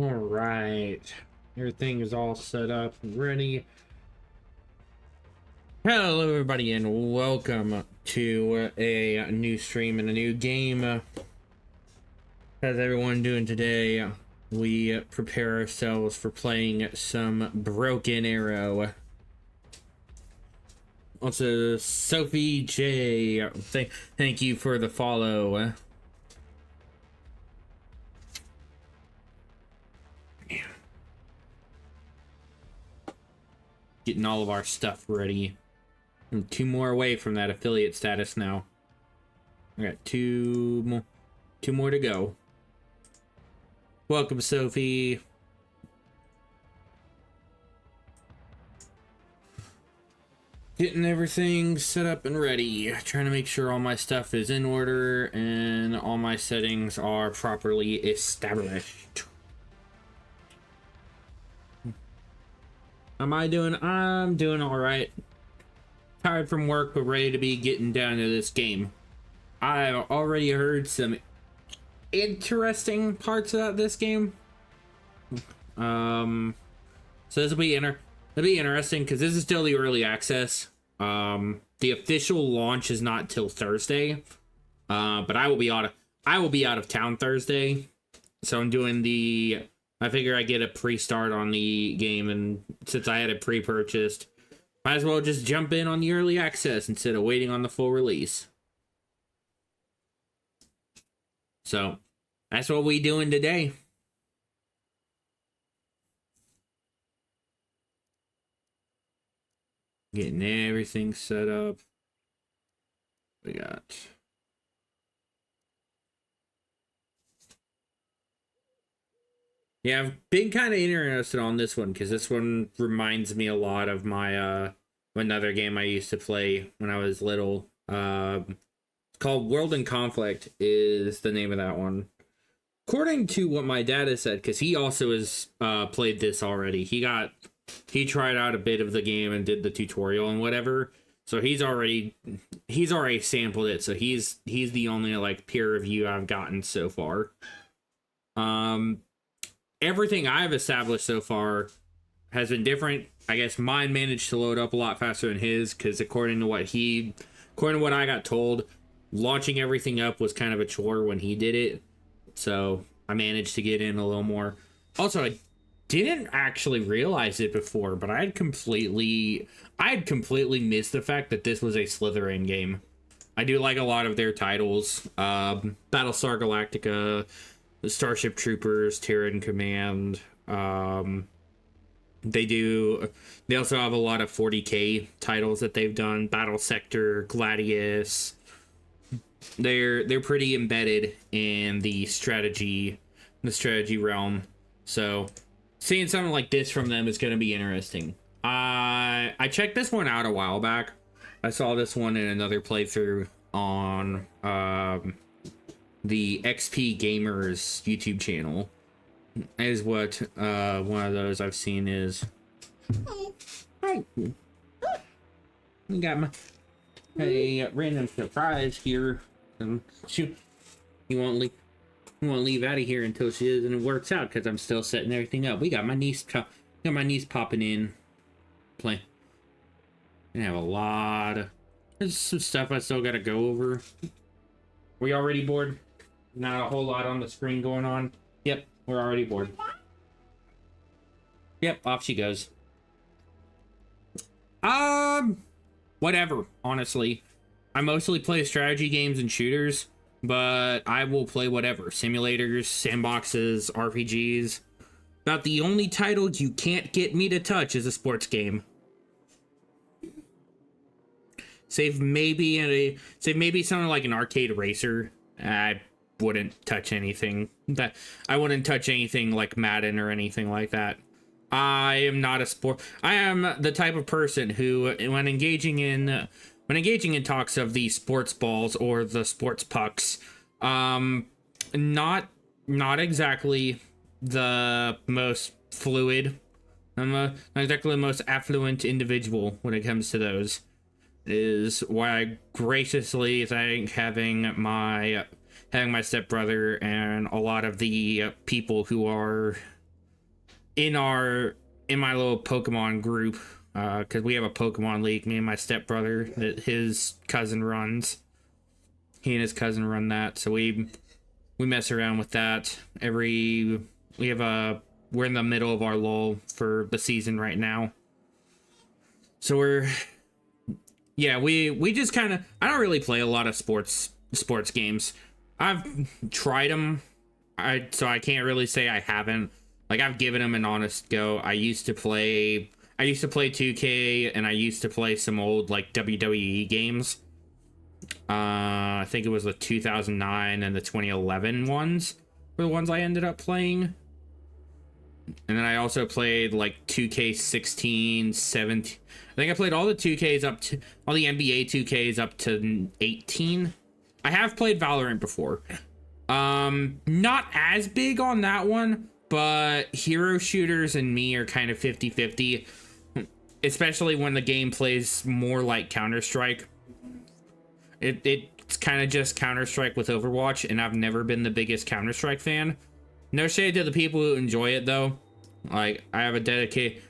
All right, everything is all set up and ready. Hello, everybody, and welcome to a new stream and a new game. How's everyone doing today? We prepare ourselves for playing some Broken Arrow. Also, Sophie J, thank you for the follow. Getting all of our stuff ready. I'm 2 more away from that affiliate status now. I got 2 more to go. Welcome, Sophie. Getting everything set up and ready. Trying to make sure all my stuff is in order and all my settings are properly established. I'm doing all right. Tired from work, but ready to be getting down to this game. I've already heard some interesting parts about this game. So this will be interesting because this is still the early access. The official launch is not till Thursday. But I will be out of town Thursday. So I'm doing I figure I get a pre-start on the game, and since I had it pre-purchased, might as well just jump in on the early access instead of waiting on the full release. So that's what we doing today. Getting everything set up. We got yeah, I've been kind of interested on this one because this one reminds me a lot of my another game I used to play when I was little. It's called World in Conflict is the name of that one. According to what my dad has said, because he also has played this already. He tried out a bit of the game and did the tutorial and whatever. So he's already sampled it. So he's the only like peer review I've gotten so far. Everything I've established so far has been different. I guess mine managed to load up a lot faster than his, because according to what I got told, launching everything up was kind of a chore when he did it. So I managed to get in a little more. Also, I didn't actually realize it before, but I had completely missed the fact that this was a Slytherin game. I do like a lot of their titles. Battlestar Galactica, the Starship Troopers, Terran Command. They also have a lot of 40K titles that they've done. Battle Sector, Gladius. They're pretty embedded in the strategy realm. So seeing something like this from them is going to be interesting. I checked this one out a while back. I saw this one in another playthrough on the XP Gamers YouTube channel is what one of those I've seen is. Hi. We got a random surprise here. She won't leave out of here until she is, and it works out because I'm still setting everything up. We got my niece popping in, playing. I have there's some stuff I still gotta go over. We already bored? Not a whole lot on the screen going on. Yep, we're already bored. Yep, off she goes. Whatever, honestly. I mostly play strategy games and shooters, but I will play whatever. Simulators, sandboxes, RPGs. About the only title you can't get me to touch is a sports game. Save maybe something like an arcade racer. I wouldn't touch anything. I wouldn't touch anything like Madden or anything like that. I am the type of person who, when engaging in talks of the sports balls or the sports pucks, not exactly the most fluid. I'm not exactly the most affluent individual when it comes to those. Is why I graciously thank having my stepbrother and a lot of the people who are in our in my little Pokemon group, because we have a Pokemon league, me and my stepbrother that his cousin runs. He and his cousin run that, so we mess around with that every. We have a we're in the middle of our lull for the season right now, so we just kind of. I don't really play a lot of sports games. I've tried them, so I can't really say I haven't. Like, I've given them an honest go. I used to play 2K, and I used to play some old like WWE games. I think it was the 2009 and the 2011 ones were the ones I ended up playing. And then I also played like 2K16, 17. I think I played all the 2Ks up to all the NBA 2Ks up to 18. I have played Valorant before. Not as big on that one, but hero shooters and me are kind of 50-50, especially when the game plays more like Counter-Strike. It's kind of just Counter-Strike with Overwatch, and I've never been the biggest Counter-Strike fan. No shade to the people who enjoy it, though. Like, I have a dedicated...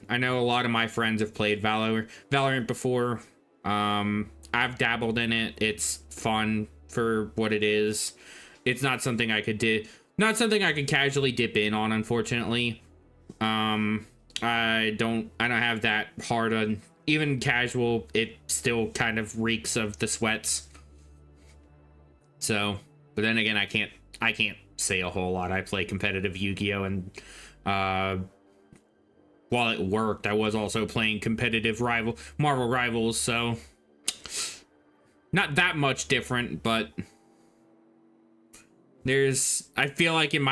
I know a lot of my friends have played Valorant before. I've dabbled in it. It's fun for what it is. It's not something I could not something I could casually dip in on, unfortunately. I don't have that hard on... Even casual, it still kind of reeks of the sweats. So, but then again, I can't say a whole lot. I play competitive Yu-Gi-Oh! And while it worked, I was also playing competitive Marvel Rivals, so not that much different, but I feel like in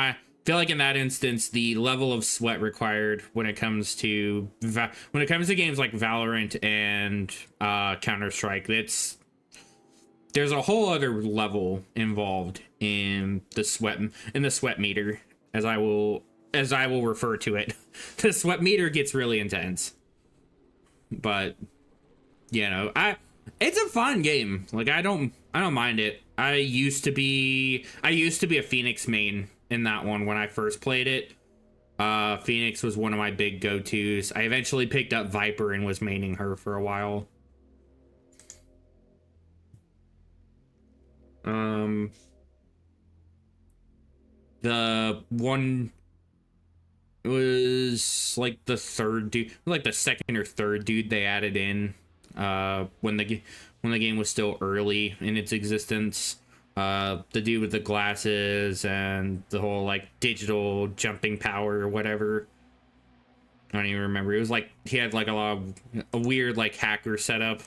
that instance, the level of sweat required when it comes to games like Valorant and Counter-Strike, there's a whole other level involved in the sweat meter, as I will refer to it. The sweat meter gets really intense, but it's a fun game. Like, I don't mind it. I used to be a Phoenix main in that one when I first played it. Phoenix was one of my big go-tos. I eventually picked up Viper and was maining her for a while. The one was like the third dude, like the second or third dude they added in when the game was still early in its existence. The dude with the glasses and the whole like digital jumping power or whatever. I don't even remember. It was like he had like a weird like hacker setup.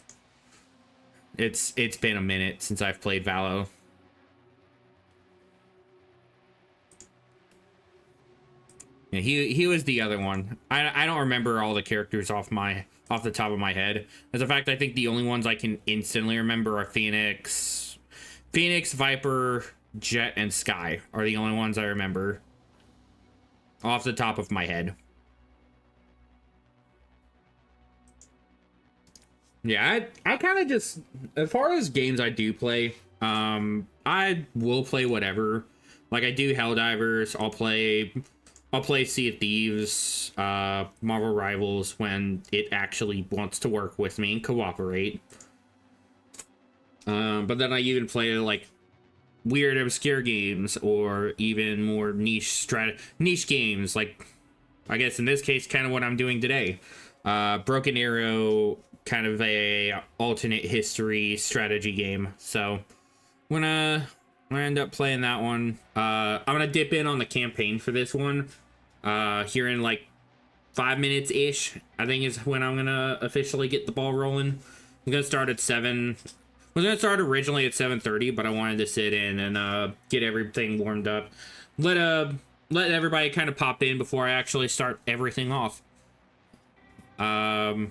It's been a minute since I've played Valo. Yeah, he was the other one. I don't remember all the characters off the top of my head. As a fact, I think the only ones I can instantly remember are Phoenix, Viper, Jet, and Sky are the only ones I remember off the top of my head. Yeah, I kind of just, as far as games I do play, I will play whatever. Like, I do Helldivers. I'll play Sea of Thieves, Marvel Rivals when it actually wants to work with me and cooperate. But then I even play like weird obscure games or even more niche games, like I guess in this case kind of what I'm doing today. Broken Arrow, kind of a alternate history strategy game. So when I end up playing that one, I'm gonna dip in on the campaign for this one here in like 5 minutes ish, I think is when I'm gonna officially get the ball rolling. I'm gonna start at 7. I was gonna start originally at 7:30, but I wanted to sit in and get everything warmed up. Let everybody kind of pop in before I actually start everything off. But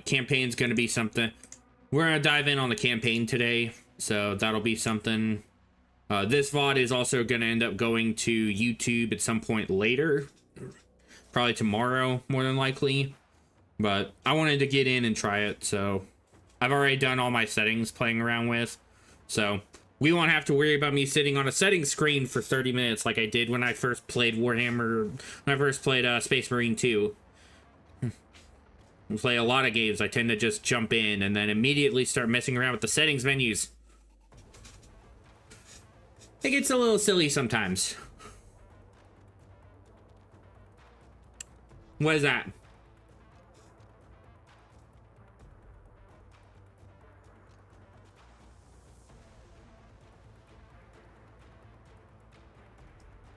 campaign's gonna be something. We're gonna dive in on the campaign today, so that'll be something. This VOD is also gonna end up going to YouTube at some point later, probably tomorrow, more than likely. But I wanted to get in and try it, so I've already done all my settings playing around with. So we won't have to worry about me sitting on a settings screen for 30 minutes like I did when I first played Warhammer, when I first played Space Marine 2. I play a lot of games, I tend to just jump in and then immediately start messing around with the settings menus. It gets a little silly sometimes. What is that?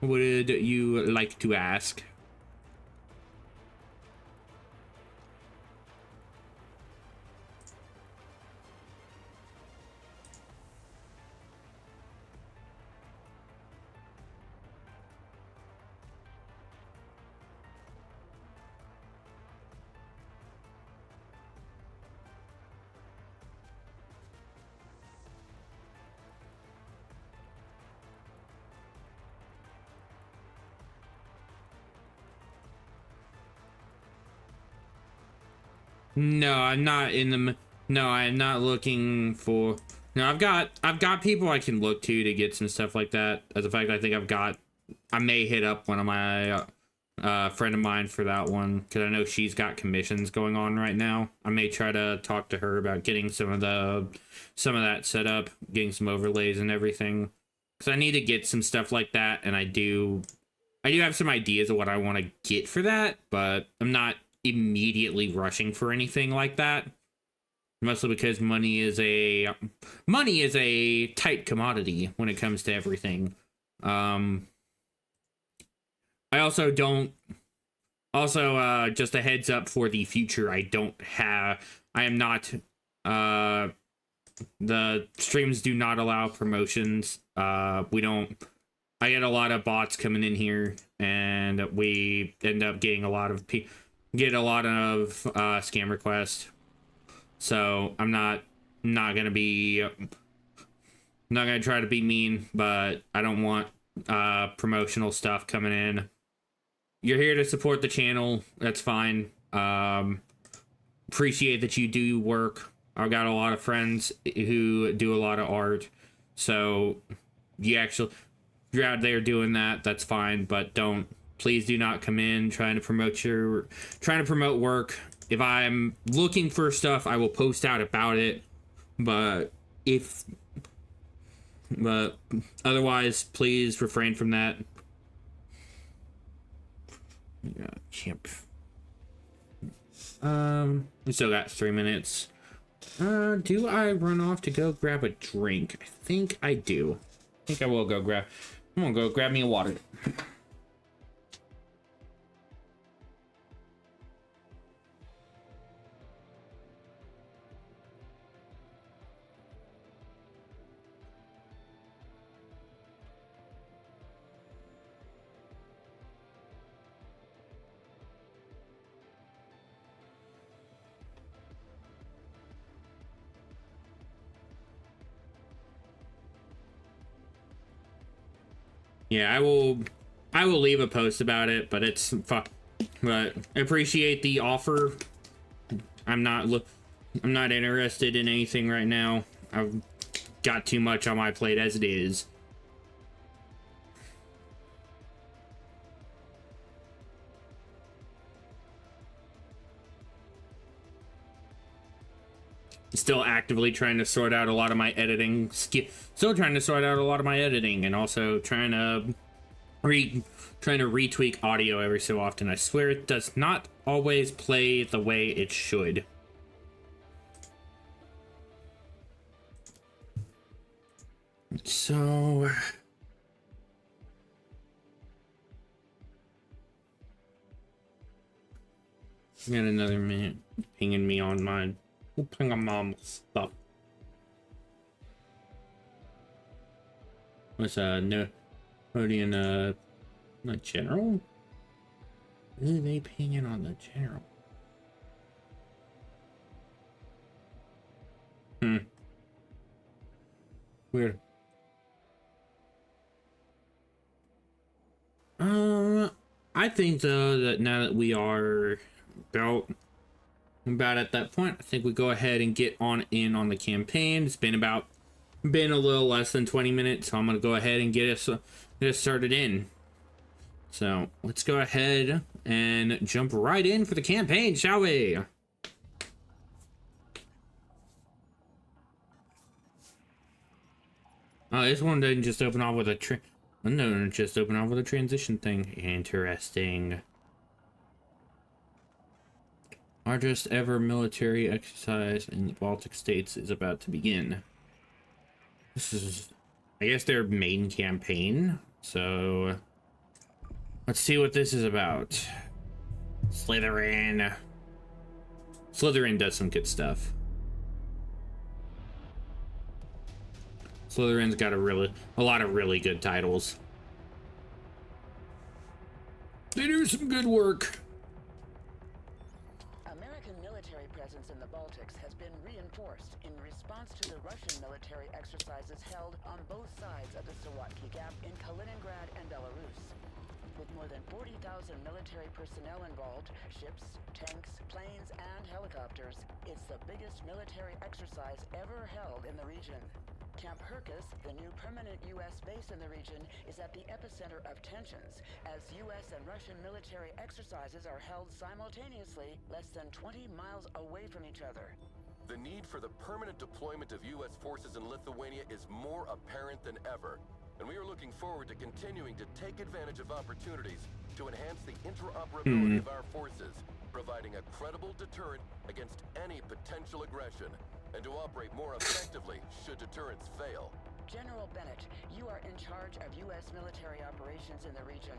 Would you like to ask? No, I'm not in the. No, I'm not looking for. No, I've got people I can look to get some stuff like that. As a fact, I think I may hit up one of my friend of mine for that one because I know she's got commissions going on right now. I may try to talk to her about getting some of that set up, getting some overlays and everything. Because I need to get some stuff like that, and I do have some ideas of what I want to get for that, but I'm not immediately rushing for anything like that, mostly because money is a tight commodity when it comes to everything. I also don't just a heads up for the future, I am not the streams do not allow promotions. I get a lot of bots coming in here and we end up getting a lot of scam requests. So I'm not gonna try to be mean, but I don't want promotional stuff coming in. You're here to support the channel, that's fine. Appreciate that you do work. I've got a lot of friends who do a lot of art, so if you're out there doing that, that's fine, but please do not come in trying to promote work. If I'm looking for stuff, I will post out about it, but otherwise, please refrain from that. Yeah, champ. We still got 3 minutes. Do I run off to go grab a drink? I think I do. I think I will go grab. I'm gonna go grab me a water. Yeah, I will leave a post about it, but but I appreciate the offer. I'm not interested in anything right now. I've got too much on my plate as it is. Still actively trying to sort out a lot of my editing. Still trying to sort out a lot of my editing, and also trying to retweak audio every so often. I swear it does not always play the way it should. So got another minute pinging me on my mom stuff. What's no Odian the general? Who are they pinging on the general? Weird. I think though that now that we are about at that point, I think we go ahead and get on the campaign. It's been about been a little less than 20 minutes, so I'm gonna go ahead and get us started in. So let's go ahead and jump right in for the campaign, shall we? Oh, this one didn't just open off with a no, just open off with a transition thing. Interesting. Largest ever military exercise in the Baltic states is about to begin. This is, I guess, their main campaign. So let's see what this is about. Slytherin. Slytherin does some good stuff. Slytherin's got a lot of really good titles. They do some good work. American military presence in the Baltics has been reinforced in response to the Russian military exercises held on both sides of the Sawatki Gap in Kaliningrad and Belarus. With more than 40,000 military personnel involved, ships, tanks, planes, and helicopters, it's the biggest military exercise ever held in the region. Camp Herkus, the new permanent U.S. base in the region, is at the epicenter of tensions, as U.S. and Russian military exercises are held simultaneously less than 20 miles away from each other. The need for the permanent deployment of U.S. forces in Lithuania is more apparent than ever, and we are looking forward to continuing to take advantage of opportunities to enhance the interoperability of our forces, providing a credible deterrent against any potential aggression, and to operate more effectively should deterrents fail. General Bennett, you are in charge of U.S. military operations in the region.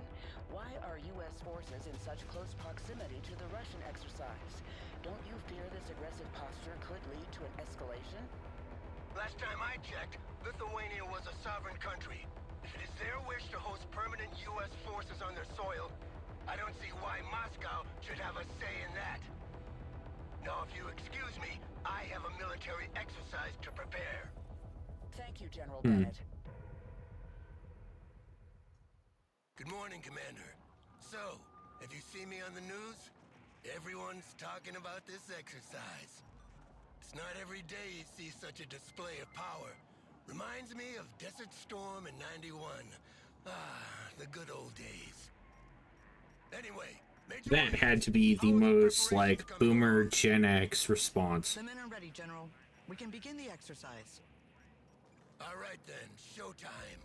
Why are U.S. forces in such close proximity to the Russian exercise? Don't you fear this aggressive posture could lead to an escalation? Last time I checked, Lithuania was a sovereign country. If it is their wish to host permanent U.S. forces on their soil, I don't see why Moscow should have a say in that. Now, if you excuse me, I have a military exercise to prepare. Thank you, General Bennett. Good morning, Commander. So, have you seen me on the news? Everyone's talking about this exercise. It's not every day you see such a display of power. Reminds me of Desert Storm in '91. Ah, the good old days. Anyway, That had to be the most, like, boomer Gen X response. The men are ready, General. We can begin the exercise. All right then, showtime.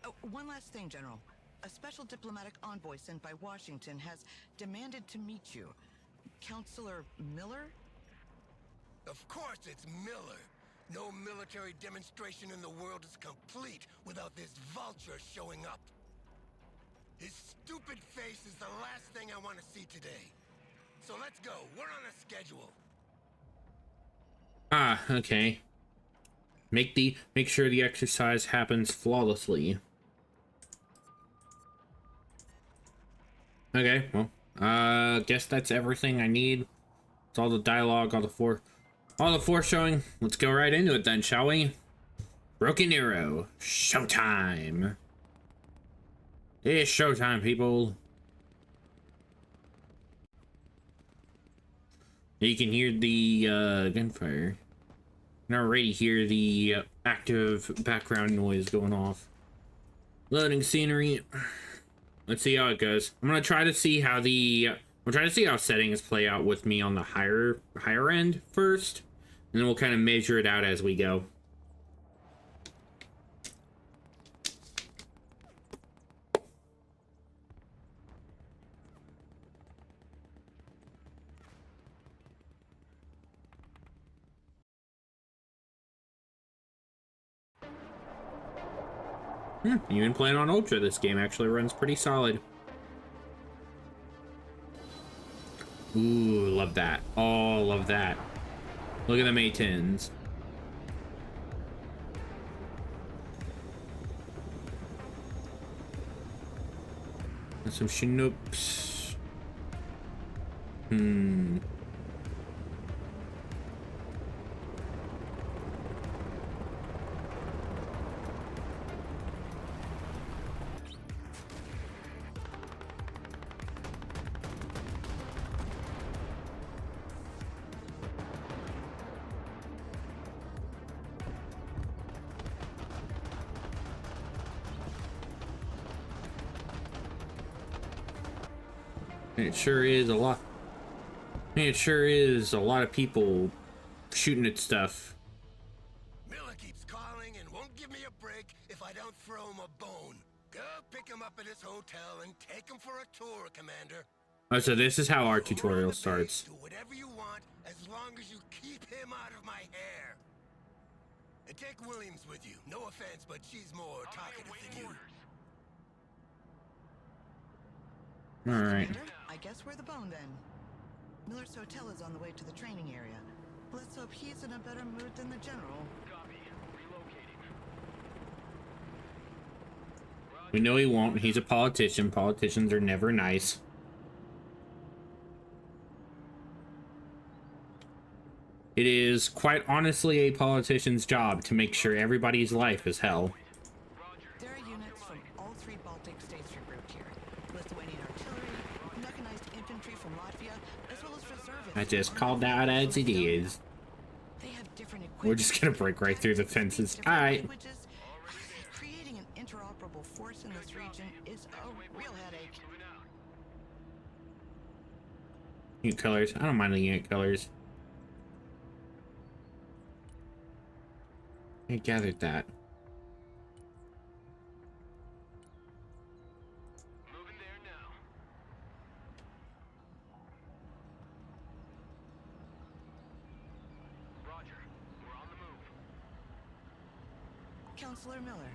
Oh, one last thing, General. A special diplomatic envoy sent by Washington has demanded to meet you. Counselor Miller? Of course it's Miller. No military demonstration in the world is complete without this vulture showing up. His stupid face is the last thing I want to see today. So let's go. We're on a schedule. Ah, okay. Make sure the exercise happens flawlessly. Okay, well, guess that's everything I need. It's all the dialogue, all the foreshowing. Let's go right into it then, shall we? Broken Arrow, showtime. It's showtime, people. You can hear the gunfire. You can already hear the active background noise going off. Loading scenery. Let's see how it goes. I'm gonna try to see how settings play out with me on the higher end first, and then we'll kind of measure it out as we go. Even playing on Ultra, this game actually runs pretty solid. Ooh, love that. Oh, love that. Look at them A10s. And some Chinooks. It sure is a lot. It sure is a lot of people shooting at stuff. Miller keeps calling and won't give me a break if I don't throw him a bone. Go pick him up at his hotel and take him for a tour, Commander. Oh, so this is how our Around tutorial the base, starts. Do whatever you want as long as you keep him out of my hair. And take Williams with you. No offense, but she's more talkative than you. All right. Commander, I guess we're the bone then. Miller's hotel is on the way to the training area. Let's hope he's in a better mood than the general. We know he won't. He's a politician. Politicians are never nice. It is quite honestly a politician's job to make sure everybody's life is hell. There are units from all 3 Baltic states regrouped here. Lithuanian artillery, mechanized infantry from Latvia, as well as reservists. I just from called out as it is. They have different equipment. We're just gonna break right through the fences. Different Alright. languages. Creating an interoperable force in this region is a real headache. Unit colors. I don't mind the unit colors. I gathered that. Moving there now. Roger. We're on the move. Counselor Miller,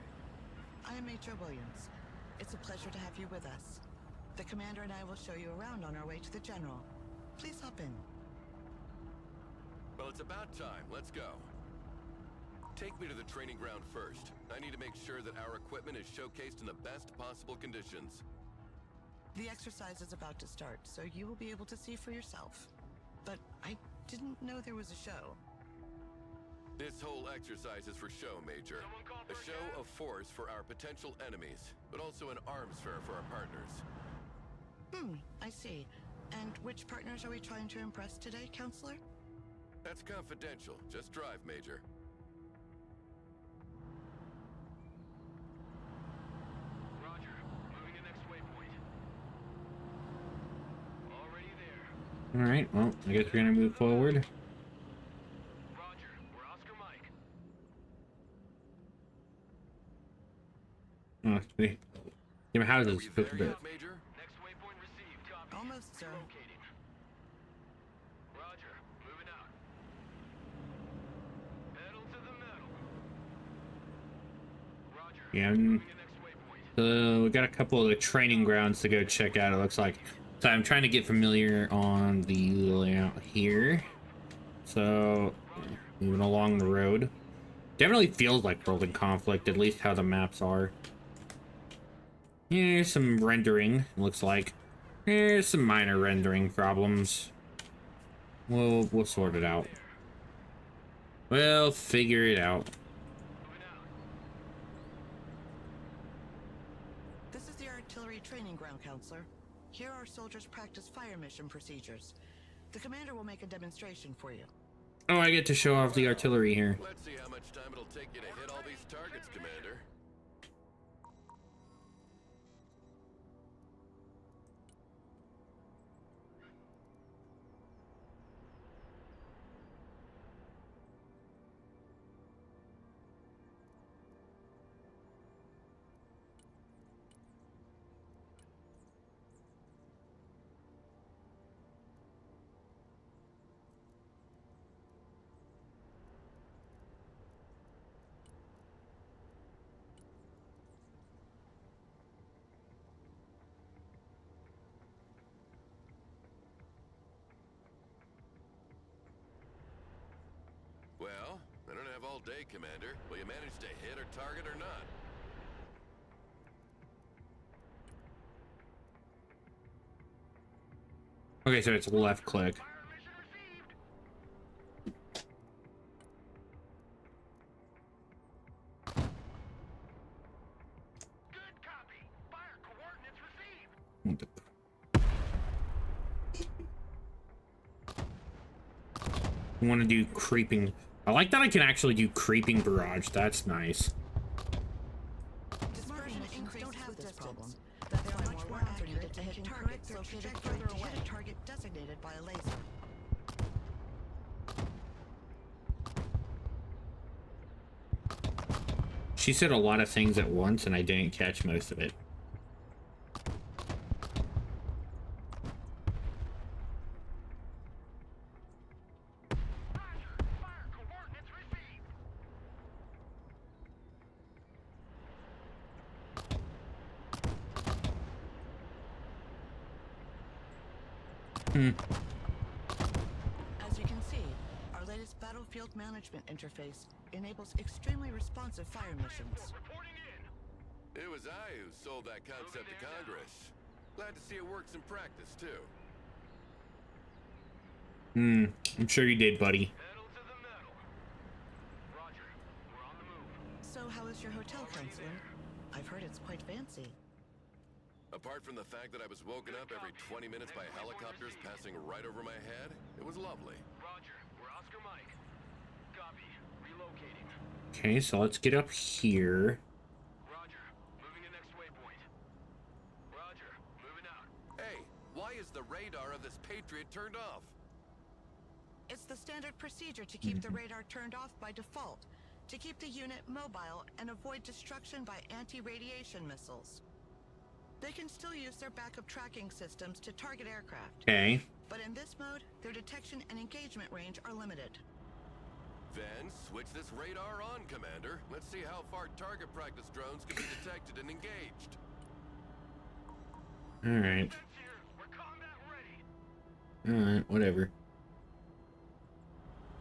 I am Major Williams. It's a pleasure to have you with us. The commander and I will show you around on our way to the general. Please hop in. Well, it's about time. Let's go. Take me to the training ground first. I need to make sure that our equipment is showcased in the best possible conditions. The exercise is about to start, so you will be able to see for yourself. But I didn't know there was a show. This whole exercise is for show, Major. A show of force for our potential enemies, but also an arms fair for our partners. I see. And which partners are we trying to impress today, Counselor? That's confidential. Just drive, Major. Roger. Moving to next waypoint. Already there. Alright, well, I guess we're gonna move forward. Roger. We're Oscar Mike. Oh, see. Yeah, my houses Are we look a there bit. yet, Major? Next waypoint received. Copy. Almost, sir. Locating. Roger. Moving out. Pedal to the metal. Roger. Yeah, Moving to next waypoint. so we got a couple of the training grounds to go check out, it looks like. So I'm trying to get familiar on the layout here. So, moving along the road. Definitely feels like World in Conflict, at least how the maps are. Here's some rendering, looks like. There's some minor rendering problems. We'll sort it out. We'll figure it out. This is the artillery training ground, Counselor. Here our soldiers practice fire mission procedures. The commander will make a demonstration for you. Oh, I get to show off the artillery here. Let's see how much time it'll take you to hit all these targets, Commander. Well, I don't have all day, Commander. Will you manage to hit or target or not? Okay, so it's left click. Fire mission received. Good copy. Fire coordinates received. I want to do creeping. I like that I can actually do creeping barrage. That's nice. Dispersion increases don't have this problem. That there are much more rounds needed to hit targets located further away She said a lot of things at once, and I didn't catch most of it. Roger. Fire coordinates received. As you can see, our latest battlefield management interface enables extremely responsive fire missions. Reporting in. It was I who sold that concept to Congress. Glad to see it works in practice, too. I'm sure you did, buddy. Pedal to the metal. Roger. We're on the move. So how is your hotel, Counselor? I've heard it's quite fancy. Apart from the fact that I was woken up every 20 minutes by helicopters passing right over my head, it was lovely. Roger. We're Oscar Mike. Copy. Relocating. Okay, so let's get up here. Roger. Moving to next waypoint. Roger. Moving out. Hey, why is the radar of this Patriot turned off? It's the standard procedure to keep the radar turned off by default, to keep the unit mobile and avoid destruction by anti-radiation missiles. They can still use their backup tracking systems to target aircraft, Okay. but in this mode, their detection and engagement range are limited. Then switch this radar on, Commander. Let's see how far target practice drones can be detected and engaged. Alright. Fence here. We're combat ready. Alright, whatever.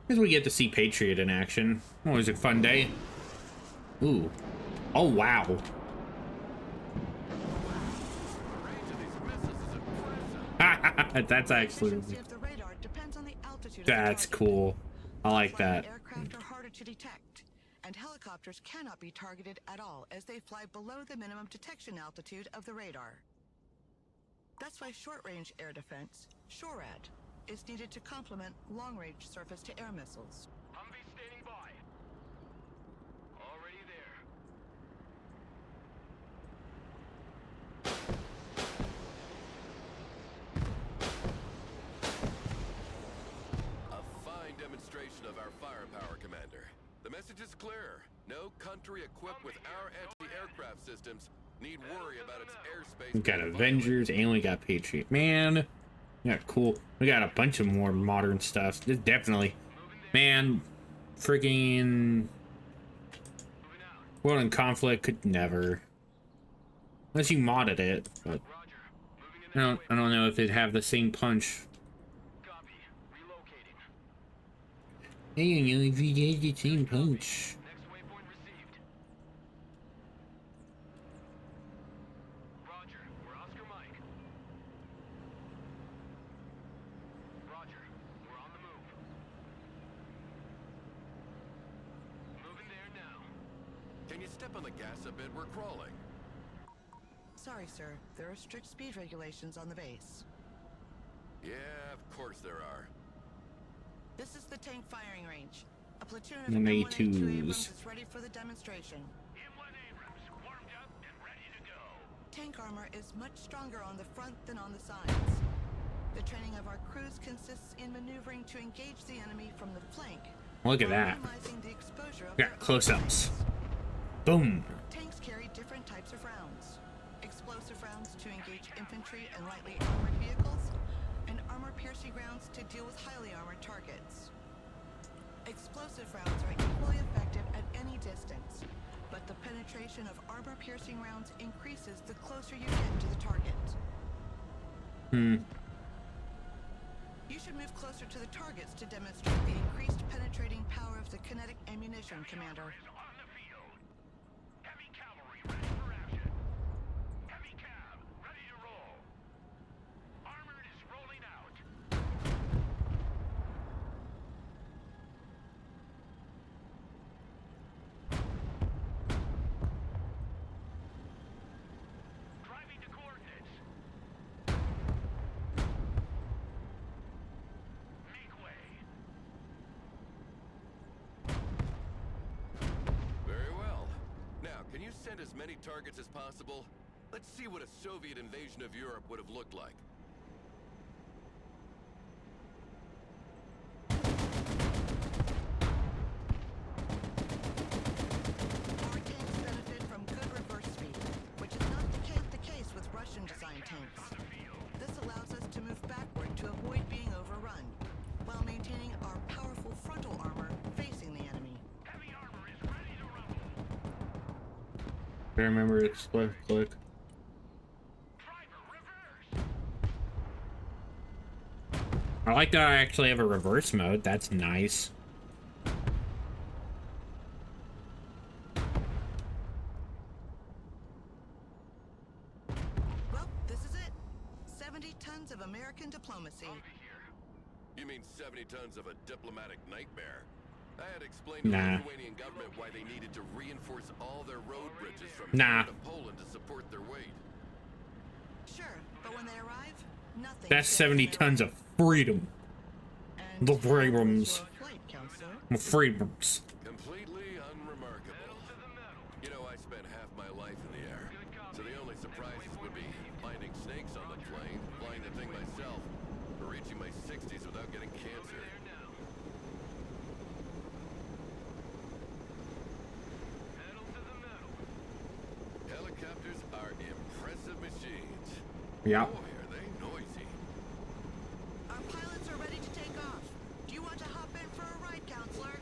As we get to see Patriot in action. Always a fun day. Ooh. Oh, wow. The range of these missiles is impressive. That's actually... Efficiency of the radar depends on the altitude of That's the target. cool. I like Flying that. Aircraft are harder to detect, and helicopters cannot be targeted at all as they fly below the minimum detection altitude of the radar. That's why short-range air defense, SHORAD, is needed to complement long-range surface-to-air missiles. Humvee standing by. Already there. A fine demonstration of our firepower, Commander. The message is clear. No country equipped with our anti-aircraft systems need worry about its airspace. We got being Avengers and we got Patriot. Man, yeah, cool. We got a bunch of more modern stuff. This definitely, man, freaking Moving out. World in Conflict could never, unless you modded it. But Roger. Moving to next I don't know if it'd have the same punch. Copy. Relocating. I don't know if it has the same punch. Next waypoint received. Roger. We're Oscar Mike. Roger. We're on the move. Moving there now. Can you step on the gas a bit? We're crawling. Sorry, sir. There are strict speed regulations on the base. Yeah, of course there are. This is the tank firing range. A platoon of The M1A2 M2s. Abrams is ready for the demonstration. M1 Abrams, warmed up and ready to go. Tank armor is much stronger on the front than on the sides. The training of our crews consists in maneuvering to engage the enemy from the flank. Look at while that. minimizing the exposure of Yeah, their close-ups. Boom. Tanks carry different types of rounds. Explosive rounds to engage infantry and lightly armored vehicles, and armor-piercing rounds to deal with highly armored targets. Explosive rounds are equally effective at any distance, but the penetration of armor-piercing rounds increases the closer you get to the target. You should move closer to the targets to demonstrate the increased penetrating power of the kinetic ammunition, Commander. Is on the field. Heavy cavalry ready for action. Heavy cav ready to roll. Armored is rolling out. Driving to coordinates. Make way. Very well. Now, can you send as many targets as possible? Let's see what a Soviet invasion of Europe would have looked like. Our tanks I remember to click. Driver, reverse. I like that I actually have a reverse mode. That's nice. Well, this is it. 70 tons of American diplomacy. You mean 70 tons of a diplomatic nightmare? I had explained to Nah. the Lithuanian government why they needed to reinforce all their road bridges from Nah. here to Poland to support their weight. Sure, but when they arrive, nothing. That's stays 70 there. tons of freedom. And the how was freedoms. your flight, Counselor? Freedoms. Completely unremarkable. You know, I spent half my life in the air, so the only surprises would be finding snakes on the plane, flying the thing myself, or reaching my 60s without getting cancer. Helicopters are impressive machines. Yeah. Boy, are they noisy. Our pilots are ready to take off. Do you want to hop in for a ride, Counselor?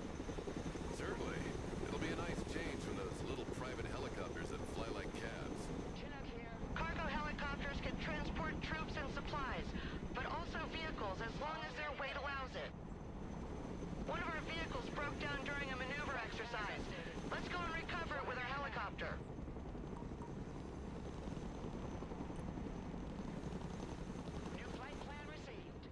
Certainly. It'll be a nice change from those little private helicopters that fly like cabs. Chinook here. Cargo helicopters can transport troops and supplies, but also vehicles as long as their weight allows it. One of our vehicles broke down during a maneuver exercise. Let's go and recover it with our helicopter. New flight plan received.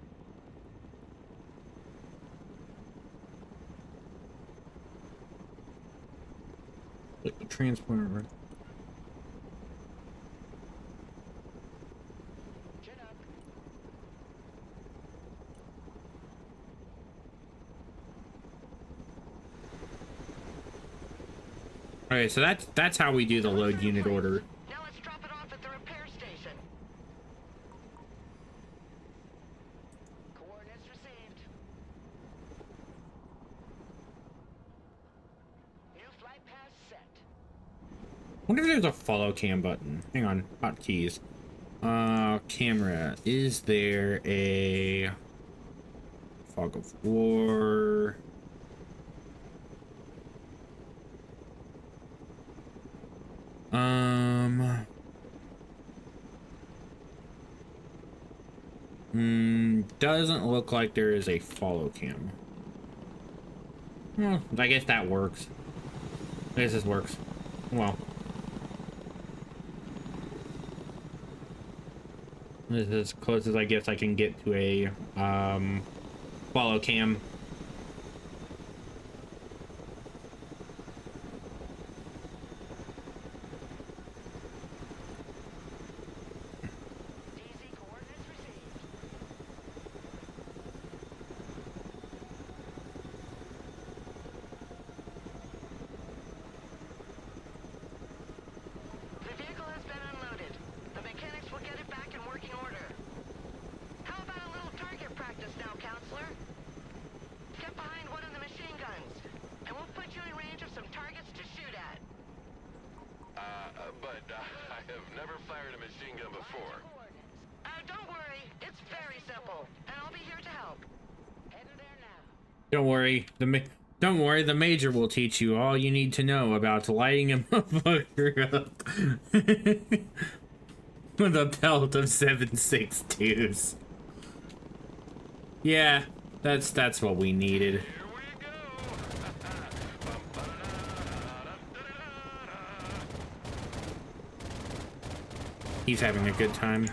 Click the transponder. Chinook. Okay, so that's how we do the load unit order. Now let's drop it off at the repair station. Coordinates received. New flight path set. Wonder if there's a follow cam button. Hang on, hotkeys. Camera. Is there a fog of war? Doesn't look like there is a follow cam. Well, I guess that works. I guess this works. Well. This is as close as I guess I can get to a follow cam. DZ coordinates received. The vehicle has been unloaded. The mechanics will get it back in working order. How about a little target practice now, Counselor? Get behind one of the machine guns, and we'll put you in range of some targets to shoot at. But I have never fired a machine gun before. Don't worry, it's very simple, and I'll be here to help. Heading there now. Don't worry, don't worry, the major will teach you all you need to know about lighting a motherfucker up with a belt of 7.62s. Yeah, that's what we needed. Here we go! He's having a good time.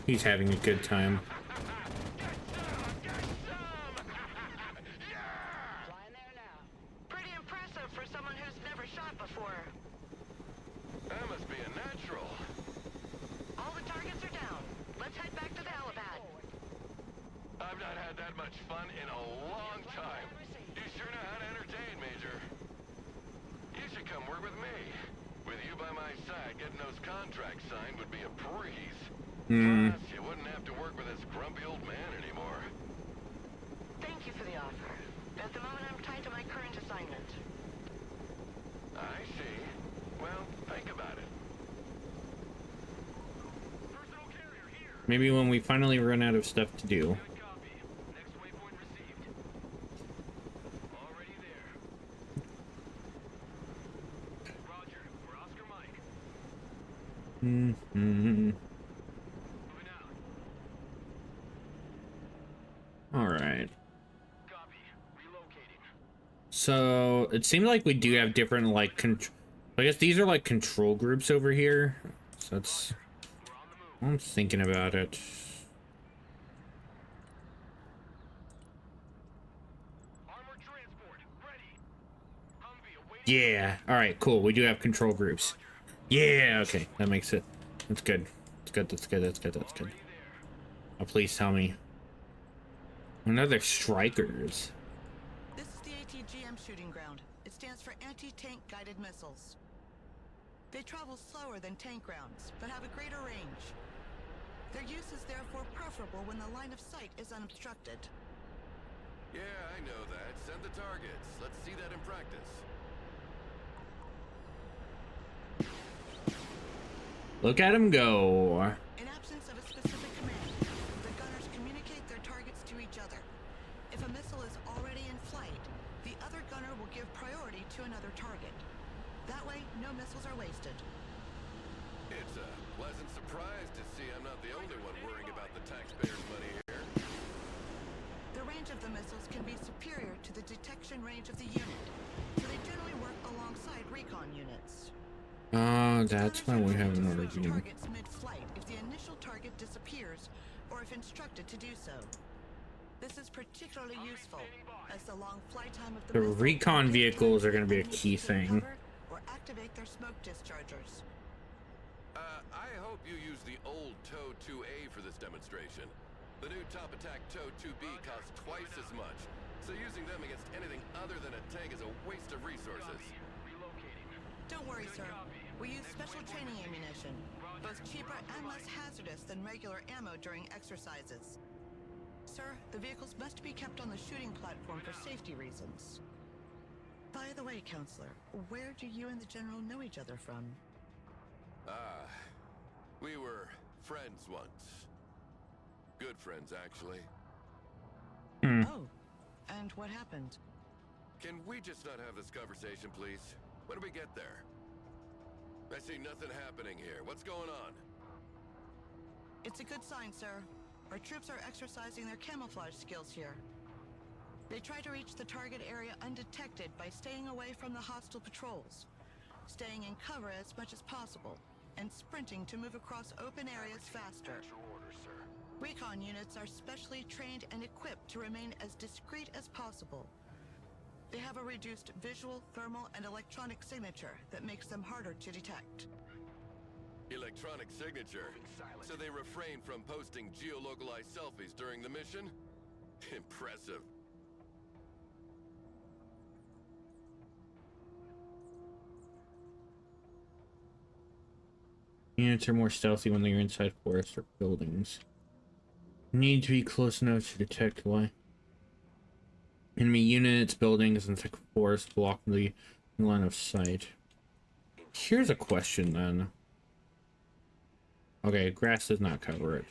He's having a good time. Flying there now. Pretty impressive for someone who's never shot before. That must be a natural. All the targets are down. Let's head back to the helipad. I've not had that much fun in a long time. You sure know how to entertain, Major. You should come work with me. With you by my side, getting those contracts signed would be a breeze. Plus, you wouldn't have to work with this grumpy old man anymore. Thank you for the offer. At the moment, I'm tied to my current assignment. I see. Well, think about it. Personal carrier here. Maybe when we finally run out of stuff to do. Good copy. Next waypoint received. Already there. Mm-hmm. All right. Copy. Relocating. So it seems like we do have different like I guess these are like control groups over here. So that's We're on the move. I'm thinking about it. Armored transport ready. Humvee awaiting. Yeah. All right. Cool. We do have control groups. Yeah. Okay. That makes it. That's good. That's good. That's good. That's good. That's good. Already there. Oh, please tell me. Another strikers. This is the ATGM shooting ground. It stands for Anti-Tank Guided Missiles. They travel slower than tank rounds, but have a greater range. Their use is therefore preferable when the line of sight is unobstructed. Yeah, I know that. Send the targets. Let's see that in practice. Look at him go. In absence of a specific command, the gunners communicate their targets to each other. If a missile is already in flight, the other gunner will give priority to another target. That way, no missiles are wasted. It's a pleasant surprise to see I'm not the only one worrying about the taxpayers' money here. The range of the missiles can be superior to the detection range of the unit, so they generally work alongside recon units. That's why we have another Switch game. targets mid-flight if the initial target disappears, or if instructed to do so. This is particularly useful, as the long flight time of the The missile recon gives vehicles time are gonna be a enemies key to take thing. cover or activate their smoke dischargers. I hope you use the old TOW 2A for this demonstration. The new Top Attack TOW 2B costs twice as much, so using them against anything other than a tank is a waste of resources. Relocating. Don't worry, sir. We use special training ammunition, both cheaper and less hazardous than regular ammo during exercises. Sir, the vehicles must be kept on the shooting platform for safety reasons. By the way, Counselor, where do you and the General know each other from? We were friends once. Good friends, actually. Oh, and what happened? Can we just not have this conversation, please? When do we get there? I see nothing happening here. What's going on? It's a good sign, sir. Our troops are exercising their camouflage skills here. They try to reach the target area undetected by staying away from the hostile patrols, staying in cover as much as possible, and sprinting to move across open areas faster. Recon units are specially trained and equipped to remain as discreet as possible. They have a reduced visual, thermal, and electronic signature that makes them harder to detect. Electronic signature. So they refrain from posting geolocalized selfies during the mission? Impressive. Units are more stealthy when they're inside forests or buildings. Need to be close enough to detect why. Enemy units, buildings, and thick forests block the line of sight. Here's a question then. Okay, grass does not cover it.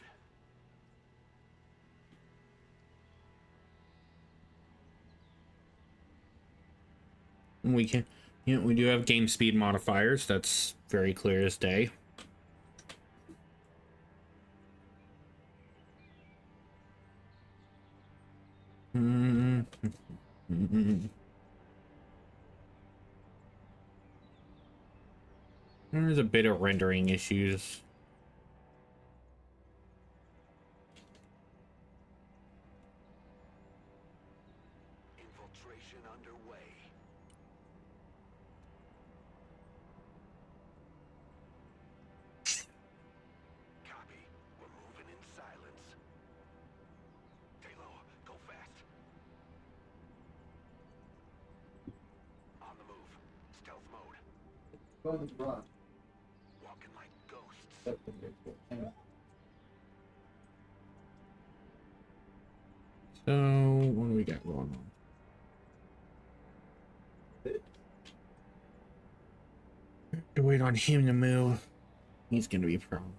We can, we do have game speed modifiers. That's very clear as day. There's a bit of rendering issues. Infiltration underway. Copy. We're moving in silence. Halo, go fast. On the move. Stealth mode. Walking like ghosts. So, what do we got going on? To wait on him to move. He's gonna be a problem.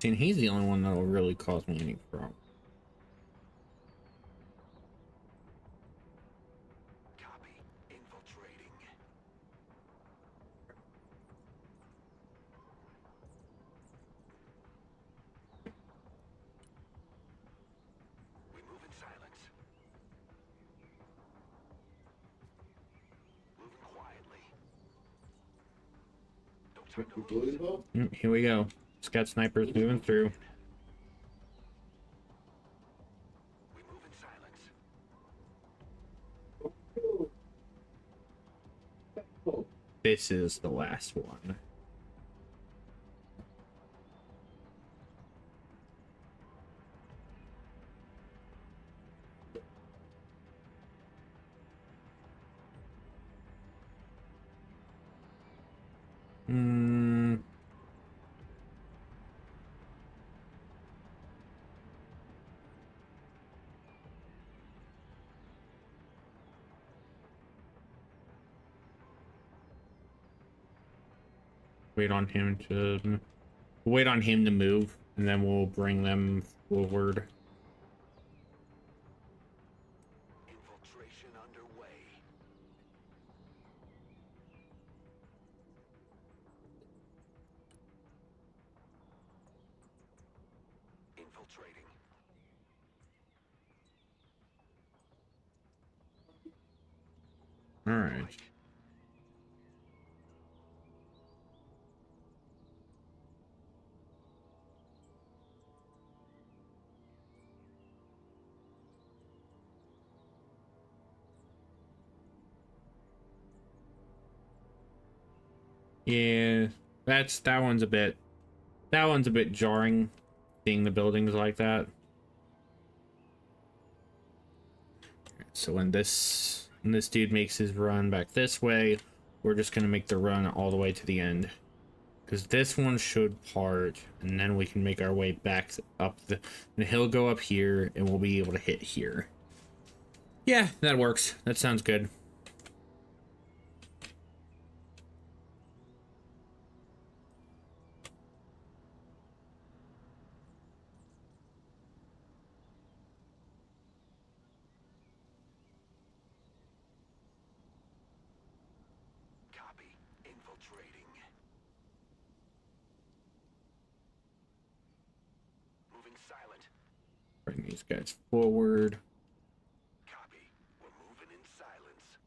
And he's the only one that'll really cause me any problem. Copy. Infiltrating. We move in silence. Moving quietly. Don't turn to lose. Here we go. Scout snipers moving through. We move in silence. This is the last one. Wait on him to move, and then we'll bring them forward. Infiltration underway. Infiltrating. All right. Yeah, that one's a bit jarring, seeing the buildings like that. So when this dude makes his run back this way, we're just gonna make the run all the way to the end, because this one should part, and then we can make our way back up and he'll go up here, and we'll be able to hit here. Yeah, that works. That sounds good. Copy. Infiltrating. Moving silent. Bring these guys forward. Copy. We're moving in silence.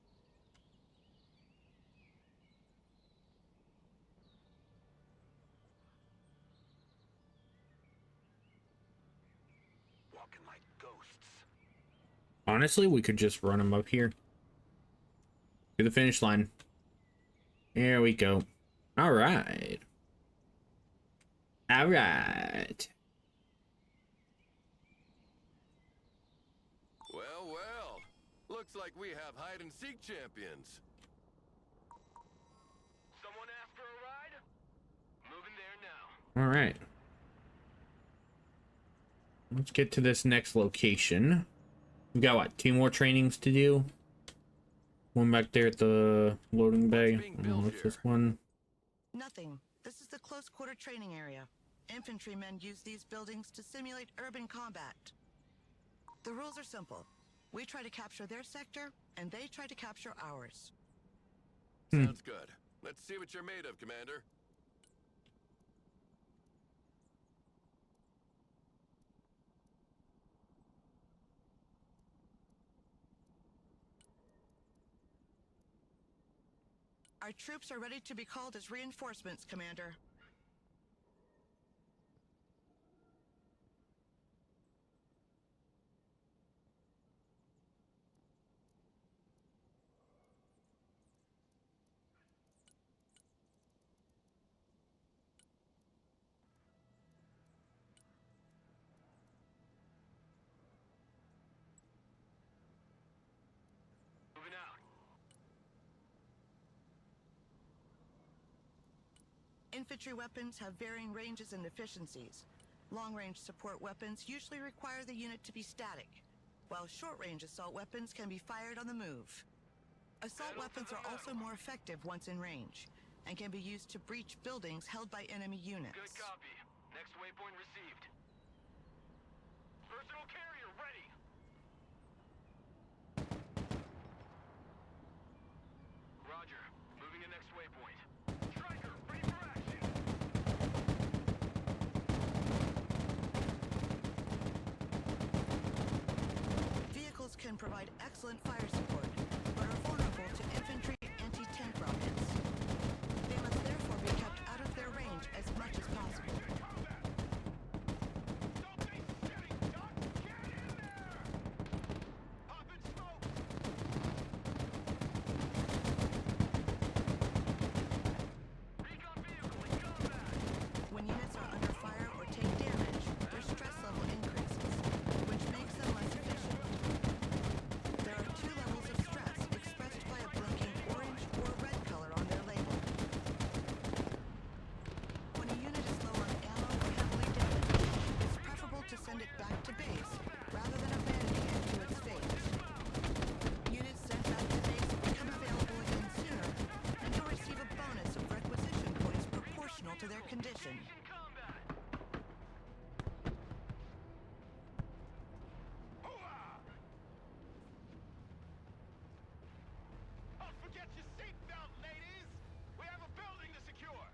Walking like ghosts. Honestly, we could just run them up here to the finish line. There we go. All right. All right. Well, well. Looks like we have hide-and-seek champions. Someone asked for a ride? Moving there now. All right. Let's get to this next location. We got what, 2 more trainings to do? One back there at the loading bay. being built What's here? this one? Nothing. This is the close quarter training area. Infantrymen use these buildings to simulate urban combat. The rules are simple. We try to capture their sector, and they try to capture ours. Sounds good. Let's see what you're made of, Commander. Our troops are ready to be called as reinforcements, Commander. Moving out. Infantry weapons have varying ranges and efficiencies. Long-range support weapons usually require the unit to be static, while short-range assault weapons can be fired on the move. Assault weapons are also more effective once in range, and can be used to breach buildings held by enemy units. Good copy. Next waypoint received. provide excellent fire support, but are vulnerable to infantry anti-tank rockets. They must therefore be kept out of their range as much as possible. Don't be silly, Duck! Get in there! Up in smoke! Recon vehicle in combat! When units are under fire or take damage, their stress level increases, which makes them less efficient. There are 2 levels of stress expressed by a blinking orange or red color on their label. When a unit is low on ammo or heavily damaged, it's preferable to send it back to base rather than abandoning it to its fate. Units sent back to base become available again sooner and will receive a bonus of requisition points proportional to their condition. In combat! Hooah! Don't forget your seatbelt, ladies! We have a building to secure!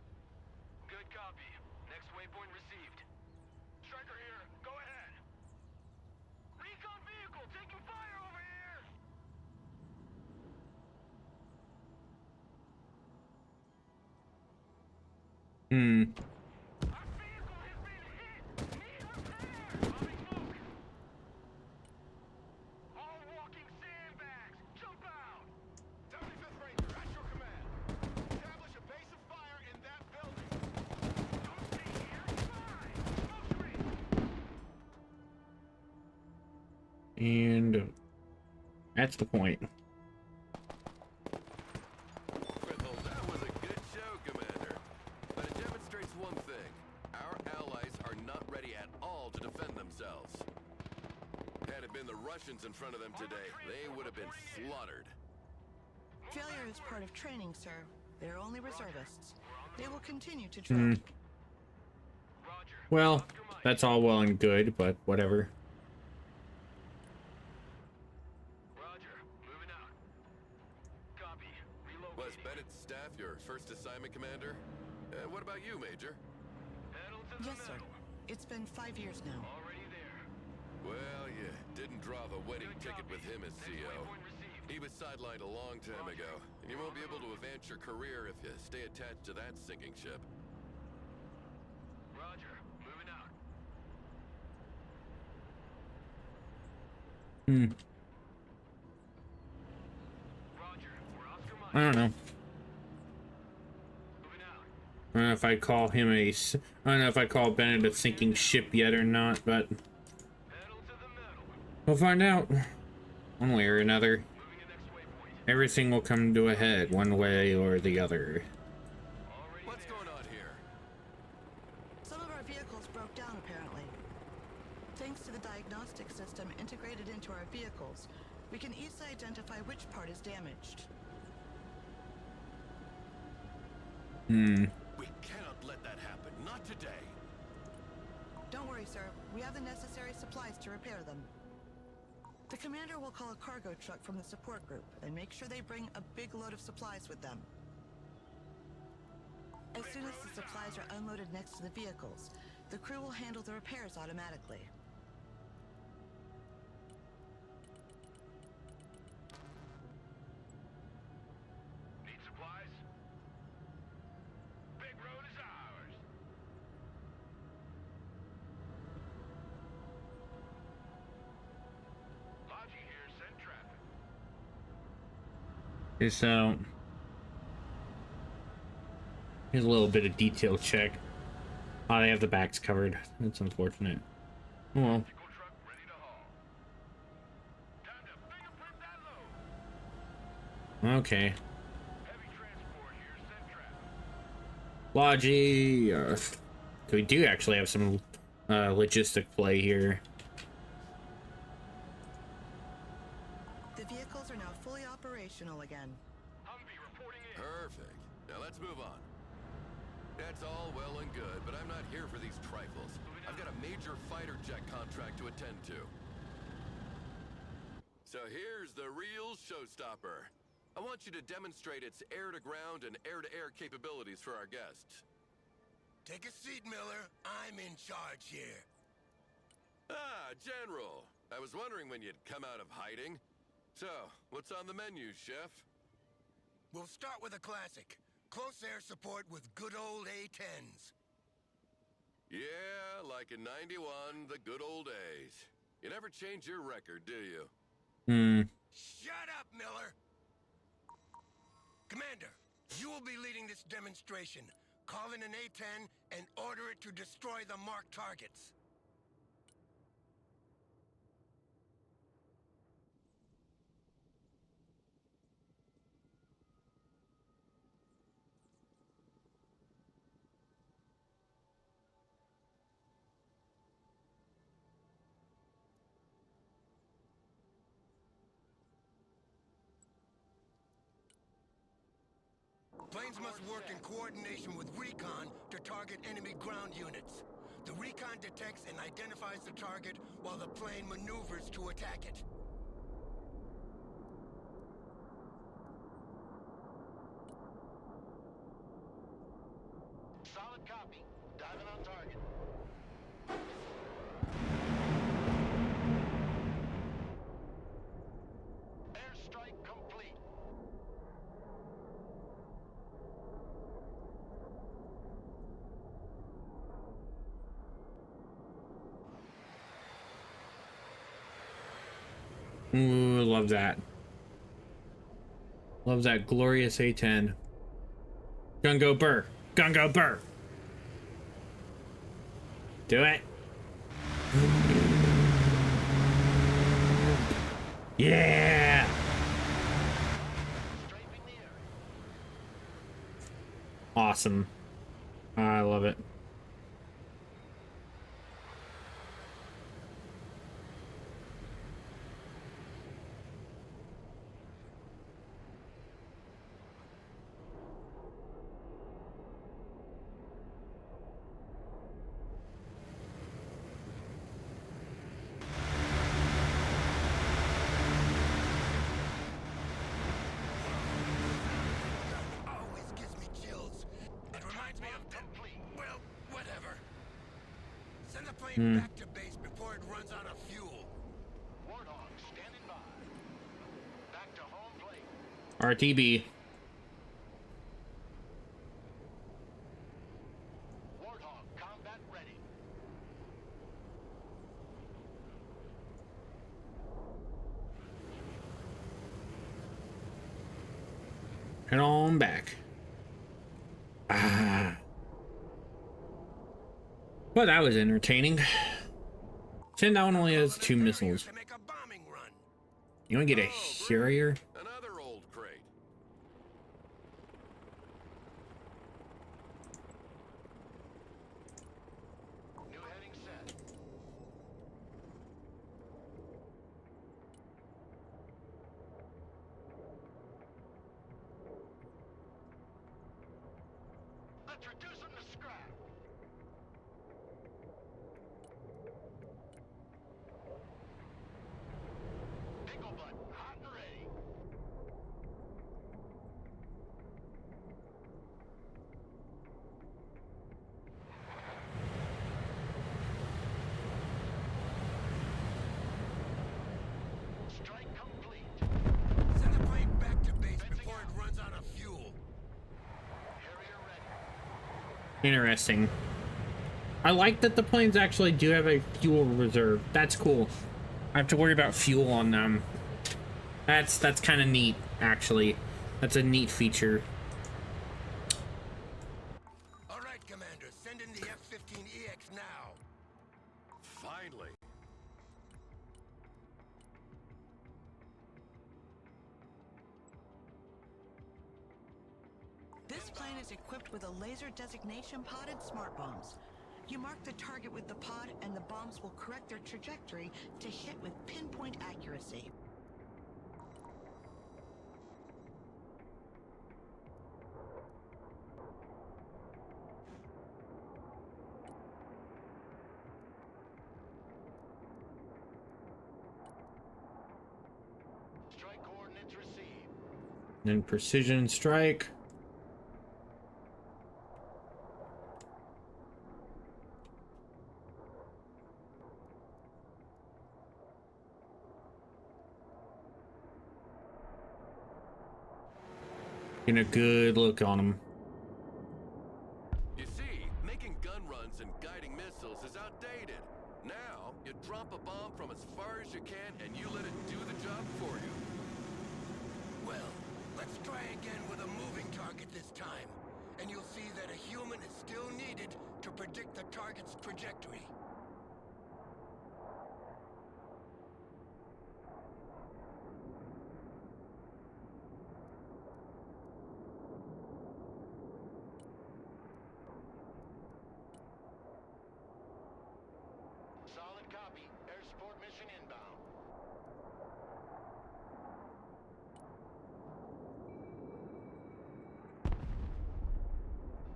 Good copy. Next waypoint received. Striker here. Go ahead. Recon vehicle taking fire over here! Our vehicle has been hit! Need repair! Bombing smoke! All walking sandbags! Jump out! 75th Ranger, at your command. Establish a base of fire in that building. Don't stay here. Fine! Smoke screen! And that's the point. Well, that was a good show, Commander. But it demonstrates one thing. Our allies are not ready at all to defend themselves. Had it been the Russians in front of them today, they would have been slaughtered. Failure is part of training, sir. They're only reservists. They will continue to train. Roger. Well, that's all well and good, but whatever. Roger. Moving out. Copy. Was Relocating. Bennett's staff your first assignment, Commander? What about you, Major? Pedal to the Yes, sir. metal. It's been 5 years now. Already there. Well, you didn't draw the wedding ticket with him as Next CO. waypoint received. He was sidelined a long time ago, and you won't be able to advance your career if you stay attached to that sinking ship. Roger. Moving out. Roger. We're Oscar Mike. I don't know. Moving out. I don't know if I call him I don't know if I call Bennett a sinking ship yet or not, but Pedal to the metal. we'll find out. One way or another. Moving to next waypoint. Everything will come to a head, one way or the other. Already What's there. going on here? Some of our vehicles broke down, apparently. Thanks to the diagnostic system integrated into our vehicles, we can easily identify which part is damaged. We cannot let that happen. Not today. Don't worry, sir. We have the necessary supplies to repair them. The commander will call a cargo truck from the support group and make sure they bring a big load of supplies with them. As soon as the supplies are unloaded next to the vehicles, the crew will handle the repairs automatically. Need supplies? Big road is ours. Logi here, send traffic. Okay, so here's a little bit of detail check. Oh, they have the backs covered. That's unfortunate. Oh well. Vehicle truck ready to haul. Time to fingerprint that load. Okay. Heavy transport here, send traffic. Logi. We do actually have some logistic play here. The vehicles are now fully operational again. Humvee reporting in. Perfect. Now let's move on. That's all well and good, but I'm not here for these trifles. I've got a major fighter jet contract to attend to. So here's the real showstopper. I want you to demonstrate its air-to-ground and air-to-air capabilities for our guests. Take a seat, Miller. I'm in charge here. Ah, General. I was wondering when you'd come out of hiding. So, what's on the menu, Chef? We'll start with a classic. Close air support with good old A-10s. Yeah, like in 91, the good old days. You never change your record, do you? Shut up, Miller! Commander, you will be leading this demonstration. Call in an A-10 and order it to destroy the marked targets. Planes must work in coordination with recon to target enemy ground units. The recon detects and identifies the target while the plane maneuvers to attack it. Solid copy. Diving on target. Airstrike complete. Ooh, love that. Love that glorious A-10. Gungo Burr. Gungo Burr. Do it. Yeah. Strafing the area. Awesome. I love it. Always gives me chills. It reminds me of Complete. well, whatever. Send the plane back to base before it runs out of fuel. Warthog standing by. Back to home plate. RTB. Warthog combat ready. Head on back. Ah. Well, that was entertaining. That one only has 2 missiles. To make a bombing run. You want to get a Oh, Harrier? Another old crate. New heading set. Let's reduce them to scrap. Picklebutt, hot and ready. Strike complete. Send the plane back to base before it runs out of fuel. Harrier ready. Interesting. I like that the planes actually do have a fuel reserve. That's cool. I have to worry about fuel on them. That's kind of neat, actually. That's a neat feature. All right, Commander. Send in the F-15EX now. Finally. This plane is equipped with a laser designation pod and smart bombs. You mark the target with the pod, and the bombs will correct their trajectory to hit with pinpoint accuracy. Strike coordinates received. Then precision strike. Getting a good look on them. You see, making gun runs and guiding missiles is outdated. Now, you drop a bomb from as far as you can and you let it do the job for you. Well, let's try again with a moving target this time. And you'll see that a human is still needed to predict the target's trajectory. Solid copy. Air support mission inbound.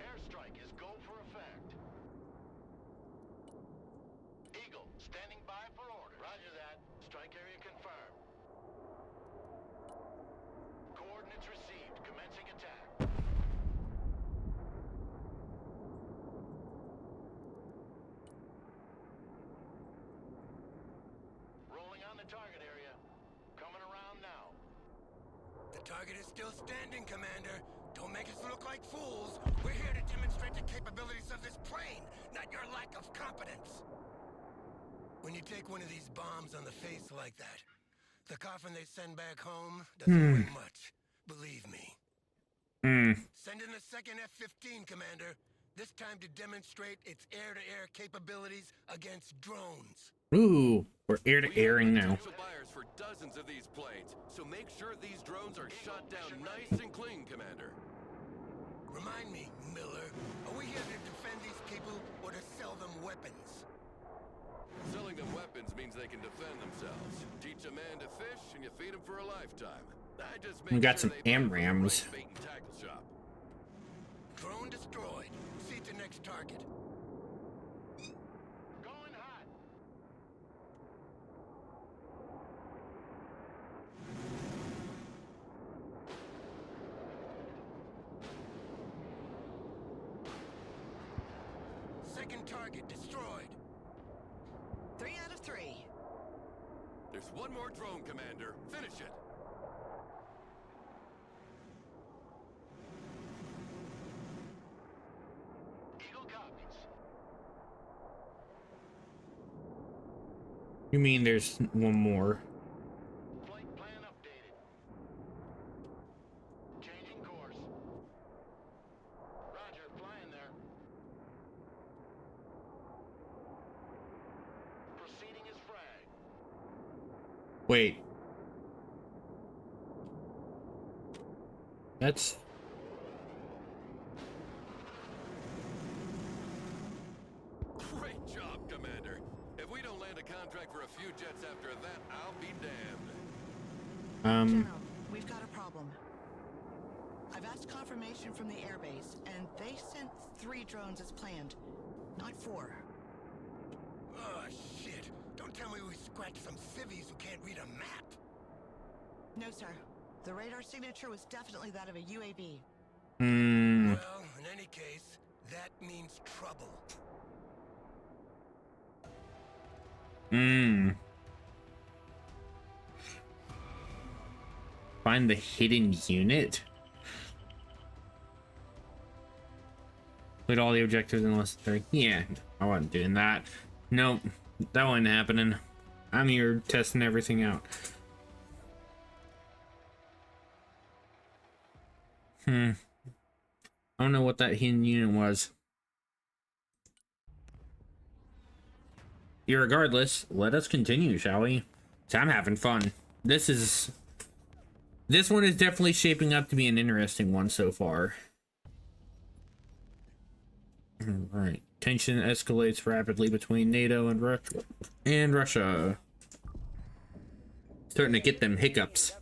Airstrike is go for effect. Eagle, standing by for order. Roger that. Strike area confirmed. Coordinates received. Commencing attack. Rolling on the target area. Coming around now. The target is still standing, Commander. Don't make us look like fools. We're here to demonstrate the capabilities of this plane, not your lack of competence. When you take one of these bombs on the face like that, the coffin they send back home doesn't weigh much. Believe me. Send in the second F-15, Commander. This time to demonstrate its air-to-air capabilities against drones. Ooh, we're air to We have airing now. potential buyers for dozens of these planes, so make sure these drones are shot down nice and clean, Commander. Remind me, Miller, are we here to defend these people or to sell them weapons? Selling them weapons means they can defend themselves. Teach a man to fish and you feed him for a lifetime. I just make We got sure some they buy from the AMRAAMs. right bait and tackle shop. Drone destroyed. See the next target. Going hot. Second target destroyed. 3 out of 3. There's one more drone, Commander. Finish it. Eagle copies. You mean there's one more? Flight plan updated. Changing course. Roger, flying there. Proceeding as frag. Wait. That's... Great job, Commander. If we don't land a contract for a few jets after that, I'll be damned. General, we've got a problem. I've asked confirmation from the airbase, and they sent 3 drones as planned, not 4. Oh, shit. Don't tell me we scratched some civvies who can't read a map. No, sir. The radar signature was definitely that of a UAV. Well, in any case, that means trouble. Find the hidden unit? Complete all the objectives unless they're... Yeah, I wasn't doing that. Nope, that wasn't happening. I'm here testing everything out. I don't know what that hidden unit was. Irregardless, let us continue, shall we? So I'm having fun. This one is definitely shaping up to be an interesting one so far. Alright. Tension escalates rapidly between NATO and Russia. Starting to get them hiccups.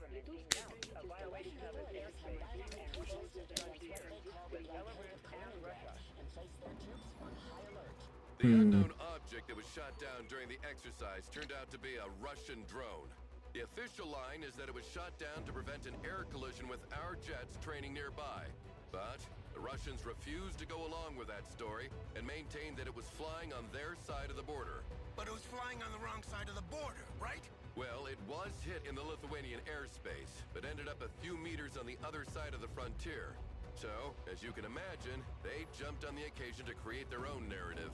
The unknown object that was shot down during the exercise turned out to be a Russian drone. The official line is that it was shot down to prevent an air collision with our jets training nearby. But the Russians refused to go along with that story and maintained that it was flying on their side of the border. But it was flying on the wrong side of the border, right? Well, it It was hit in the Lithuanian airspace, but ended up a few meters on the other side of the frontier. So, as you can imagine, they jumped on the occasion to create their own narrative.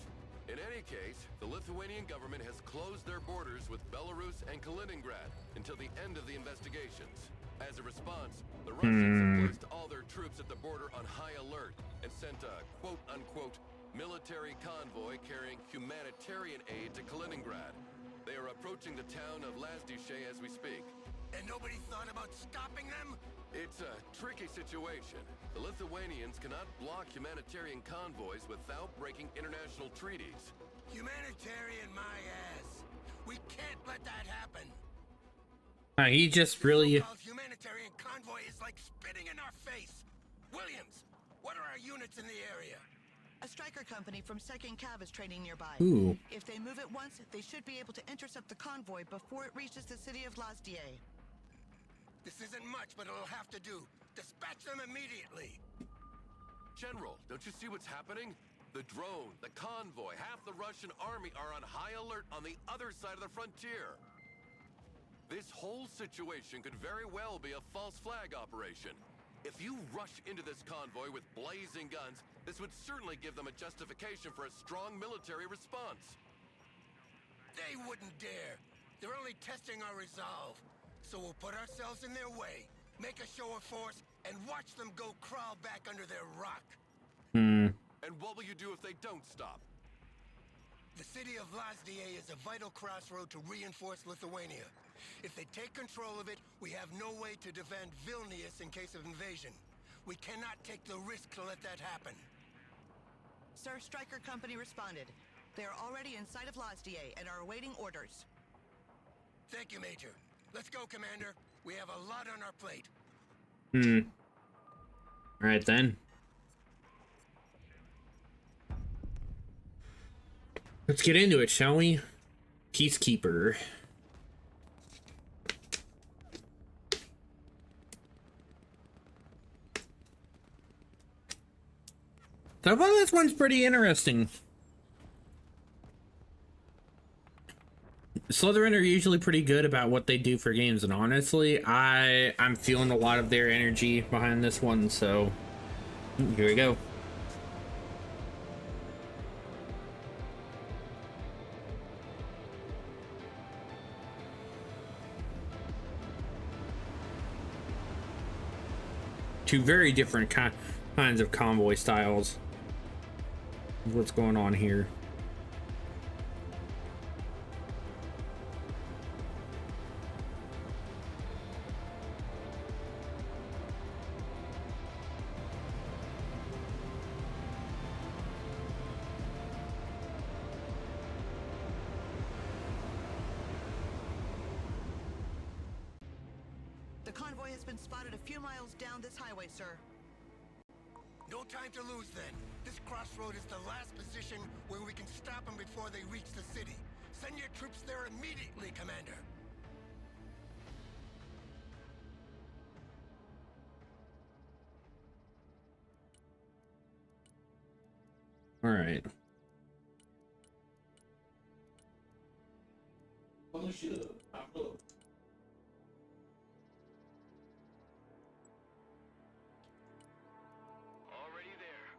In any case, the Lithuanian government has closed their borders with Belarus and Kaliningrad until the end of the investigations. As a response, the Russians have placed all their troops at the border on high alert and sent a quote-unquote military convoy carrying humanitarian aid to Kaliningrad. They are approaching the town of Lazdishe as we speak. And nobody thought about stopping them? It's a tricky situation. The Lithuanians cannot block humanitarian convoys without breaking international treaties. Humanitarian my ass. We can't let that happen. He just really. So-called humanitarian convoy is like spitting in our face. Williams, what are our units in the area? A striker company from 2nd Cav is training nearby. Ooh. If they move it once, they should be able to intercept the convoy before it reaches the city of Lazdie. This isn't much, but it'll have to do. Dispatch them immediately. General, don't you see what's happening? The drone, the convoy, half the Russian army are on high alert on the other side of the frontier. This whole situation could very well be a false flag operation. If you rush into this convoy with blazing guns, this would certainly give them a justification for a strong military response. They wouldn't dare. They're only testing our resolve. So we'll put ourselves in their way, make a show of force, and watch them go crawl back under their rock. And what will you do if they don't stop? The city of Lazdie is a vital crossroad to reinforce Lithuania. If they take control of it, we have no way to defend Vilnius in case of invasion. We cannot take the risk to let that happen. Sir, Striker Company responded. They are already in sight of Lazdie and are awaiting orders. Thank you, Major. Let's go, Commander. We have a lot on our plate. All right then. Let's get into it, shall we? Peacekeeper. So far, this one's pretty interesting. Slytherin are usually pretty good about what they do for games, and honestly, I'm feeling a lot of their energy behind this one, so here we go. Two very different kinds of convoy styles. What's going on here? The convoy has been spotted a few miles down this highway, sir. No time to lose, then. This crossroad is the last position where we can stop them before they reach the city. Send your troops there immediately, Commander. All right. Already there.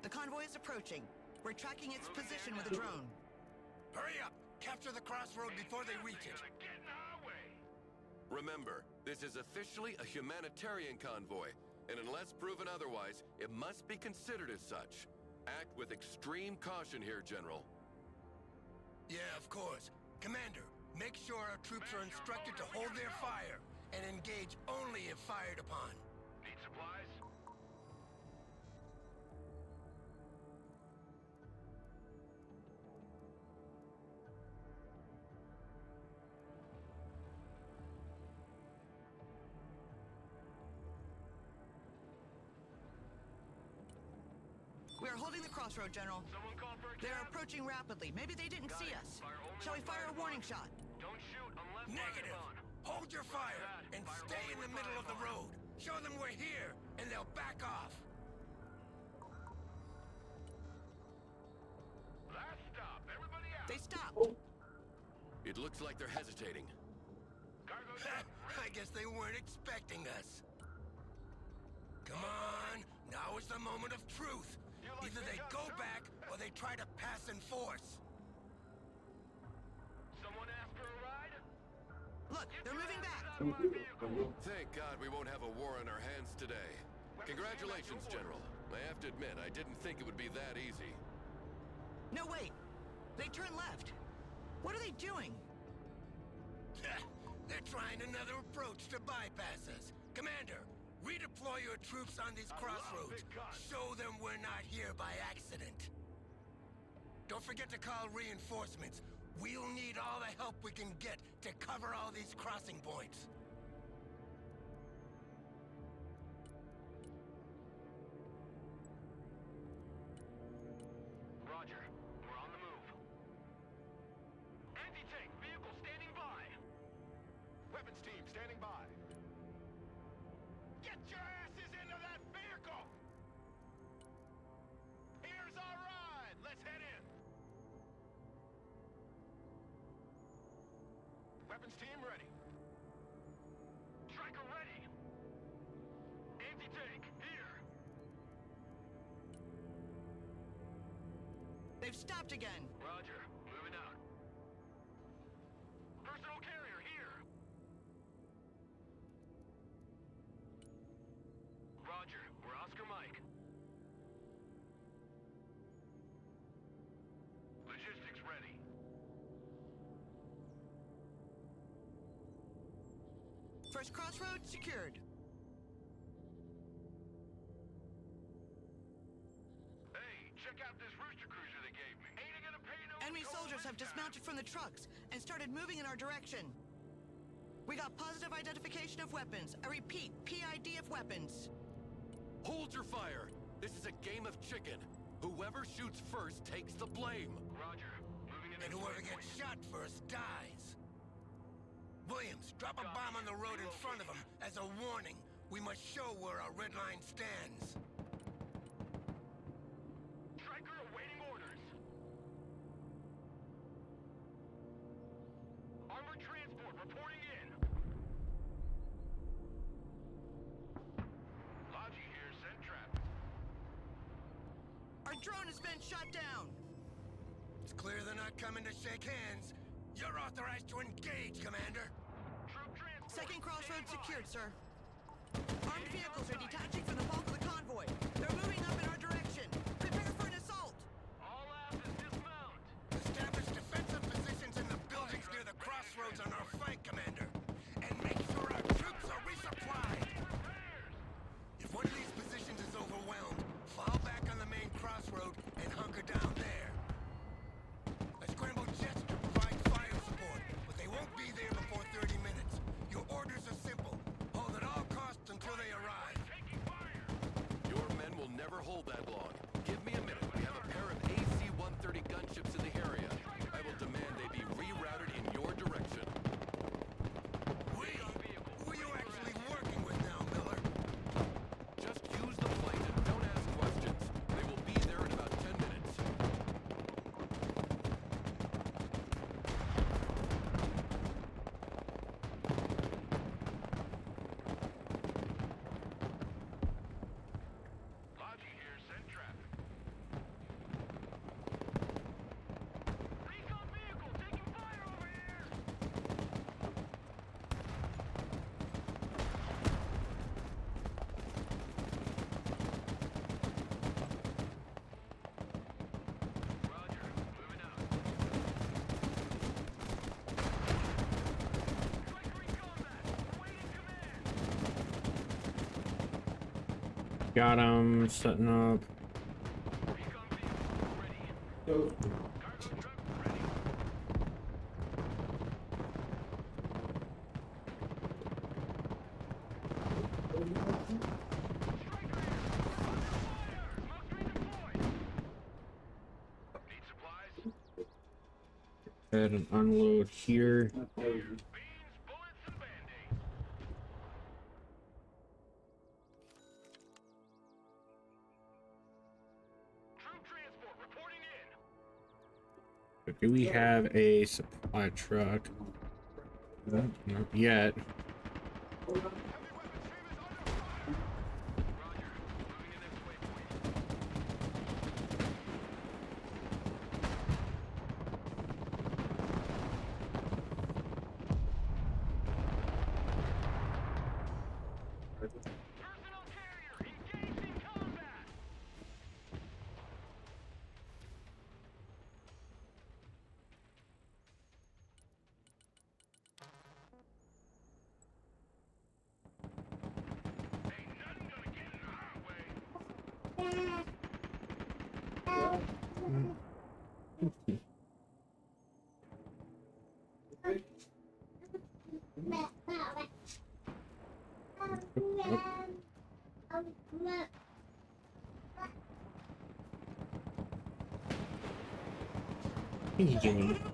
The convoy is approaching. We're tracking its position with a drone. Hurry up! Capture the crossroad before they reach it. Get in our way. Remember, this is officially a humanitarian convoy, and unless proven otherwise, it must be considered as such. Act with extreme caution here, General. Yeah, of course. Commander, make sure our troops are instructed to hold their fire and engage only if fired upon. Need supplies? We are holding the crossroad, General. Someone call for a They're cab? approaching rapidly. Maybe they didn't Got see it. us. Fire only Shall we when fire a fired warning upon. shot? Don't shoot unless Negative! fired upon. Hold your fire and Fire stay only in the when middle of fired the upon. road. Show them we're here, and they'll back off. Last stop. Everybody out. They stopped. Looks like they're hesitating. Cargo truck I guess they weren't expecting us. Come on, now is the moment of truth. You like Either they big go guns, back or they try to pass in force. Someone asked for a ride? Look, they're moving back. Out of my vehicle. Thank God we won't have a war on our hands today. Congratulations, General. I have to admit, I didn't think it would be that easy. No, wait. They turned left. What are they doing? They're trying another approach to bypass us. Commander, redeploy your troops on these I love crossroads. big guns. Show them we're not here by accident. Don't forget to call reinforcements. We'll need all the help we can get to cover all these crossing points. Roger. We're on the move. Anti-tank vehicle standing by. Weapons team standing by. Get your asses into that vehicle! Here's our ride! Let's head in! Weapons team ready. Striker ready. Anti-tank here. They've stopped again. Roger. Moving out. Personal carrier here. Roger. We're Oscar Mike. Logistics ready. First crossroad secured. Hey, check out this rooster cruiser they gave me. Ain't it gonna pay no Enemy toll soldiers this have time? dismounted from the trucks and started moving in our direction. We got positive identification of weapons. I repeat, PID of weapons. Hold your fire! This is a game of chicken. Whoever shoots first takes the blame. Roger. Moving in And this whoever way. gets shot first dies. Williams, drop a bomb on the road in front of them as a warning. We must show where our red line stands. Striker awaiting orders. Armored transport reporting in. Logi here, send traffic. Our drone has been shot down. It's clear they're not coming to shake hands. You're authorized to engage, Commander. Troop transport. Second crossroad standing by. secured, sir. Armed vehicles are detaching from the bulk of the convoy. They're moving up in our direction. Prepare for an assault. All asses dismount. Establish defensive positions in the buildings near the crossroads on our flank, Commander. And make sure our troops are resupplied. If one of these positions is overwhelmed, fall back on the main crossroad and hunker down there. I scrambled jets to provide fire support, but they won't be there before 30 minutes. Your orders are simple. Hold at all costs until they arrive. Taking fire. Your men will never hold that long. Give me a minute. We have a pair of AC-130 gunships in the area. I will demand they be rerouted in your direction. We? Who are you actually working with now, Miller? Just use the plane and don't ask questions. They will be there in about 10 minutes. Logi here, send traffic. Recon vehicle taking fire over here. Roger, moving out. Striker in combat, awaiting command. Got him. Setting up. Recon vehicle ready. Cargo truck ready. Striker here. Under fire. Smoke screen deployed. Need supplies? Go ahead and unload here. Beans, bullets, and band-aids. Troop transport reporting in. Do we have a supply truck? Not yet. Heavy weapons team is under fire! Roger. Moving to next waypoint. Personal carrier engaged in combat! Ain't nothing gonna get in our way. What are you doing? What are you doing?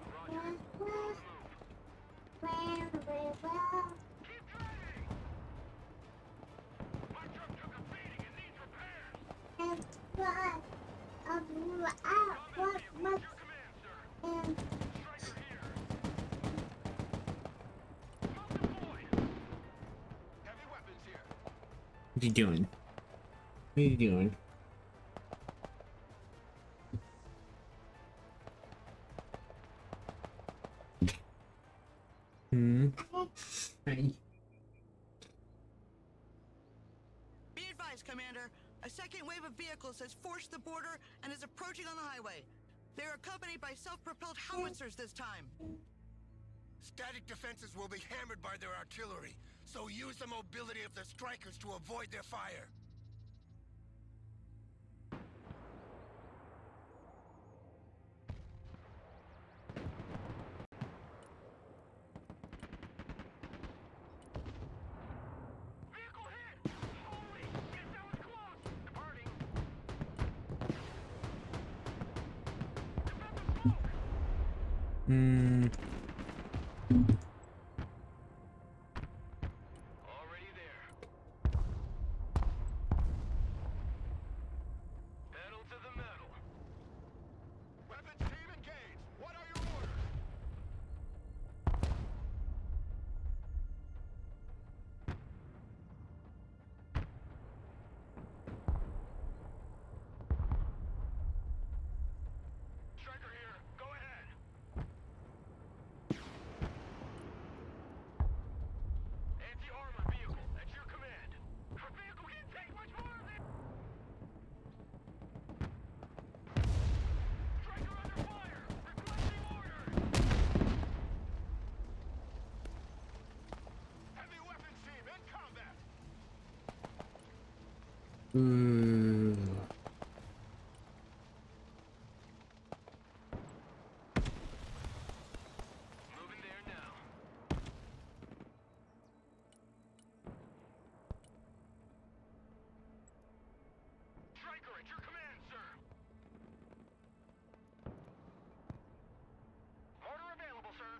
Someone asked for a ride? Vehicle status ready! Situation time! Hmm. Keep driving! My truck took a beating and needs repairs! Combat vehicle, at your command, sir! Striker here! Smoke deployed! Heavy weapons here! What are you doing? What are you doing? Hmm. Hey. Be advised, Commander. A second wave of vehicles has forced the border and is approaching on the highway. They're accompanied by self-propelled howitzers this time. Static defenses will be hammered by their artillery, so use the mobility of the strikers to avoid their fire. Vehicle hit! Holy shit, that was close! Departing! Defend the smoke! Hmm. Already there. Pedal to the metal. Weapons team engaged. What are your orders? Striker here. Go ahead. Anti-armor vehicle at your command. Our vehicle can't take much more of this. Striker under fire. Requesting orders. Heavy weapons team in combat. Ooh. Moving there now. Striker at your command, sir. Mortar available, sir.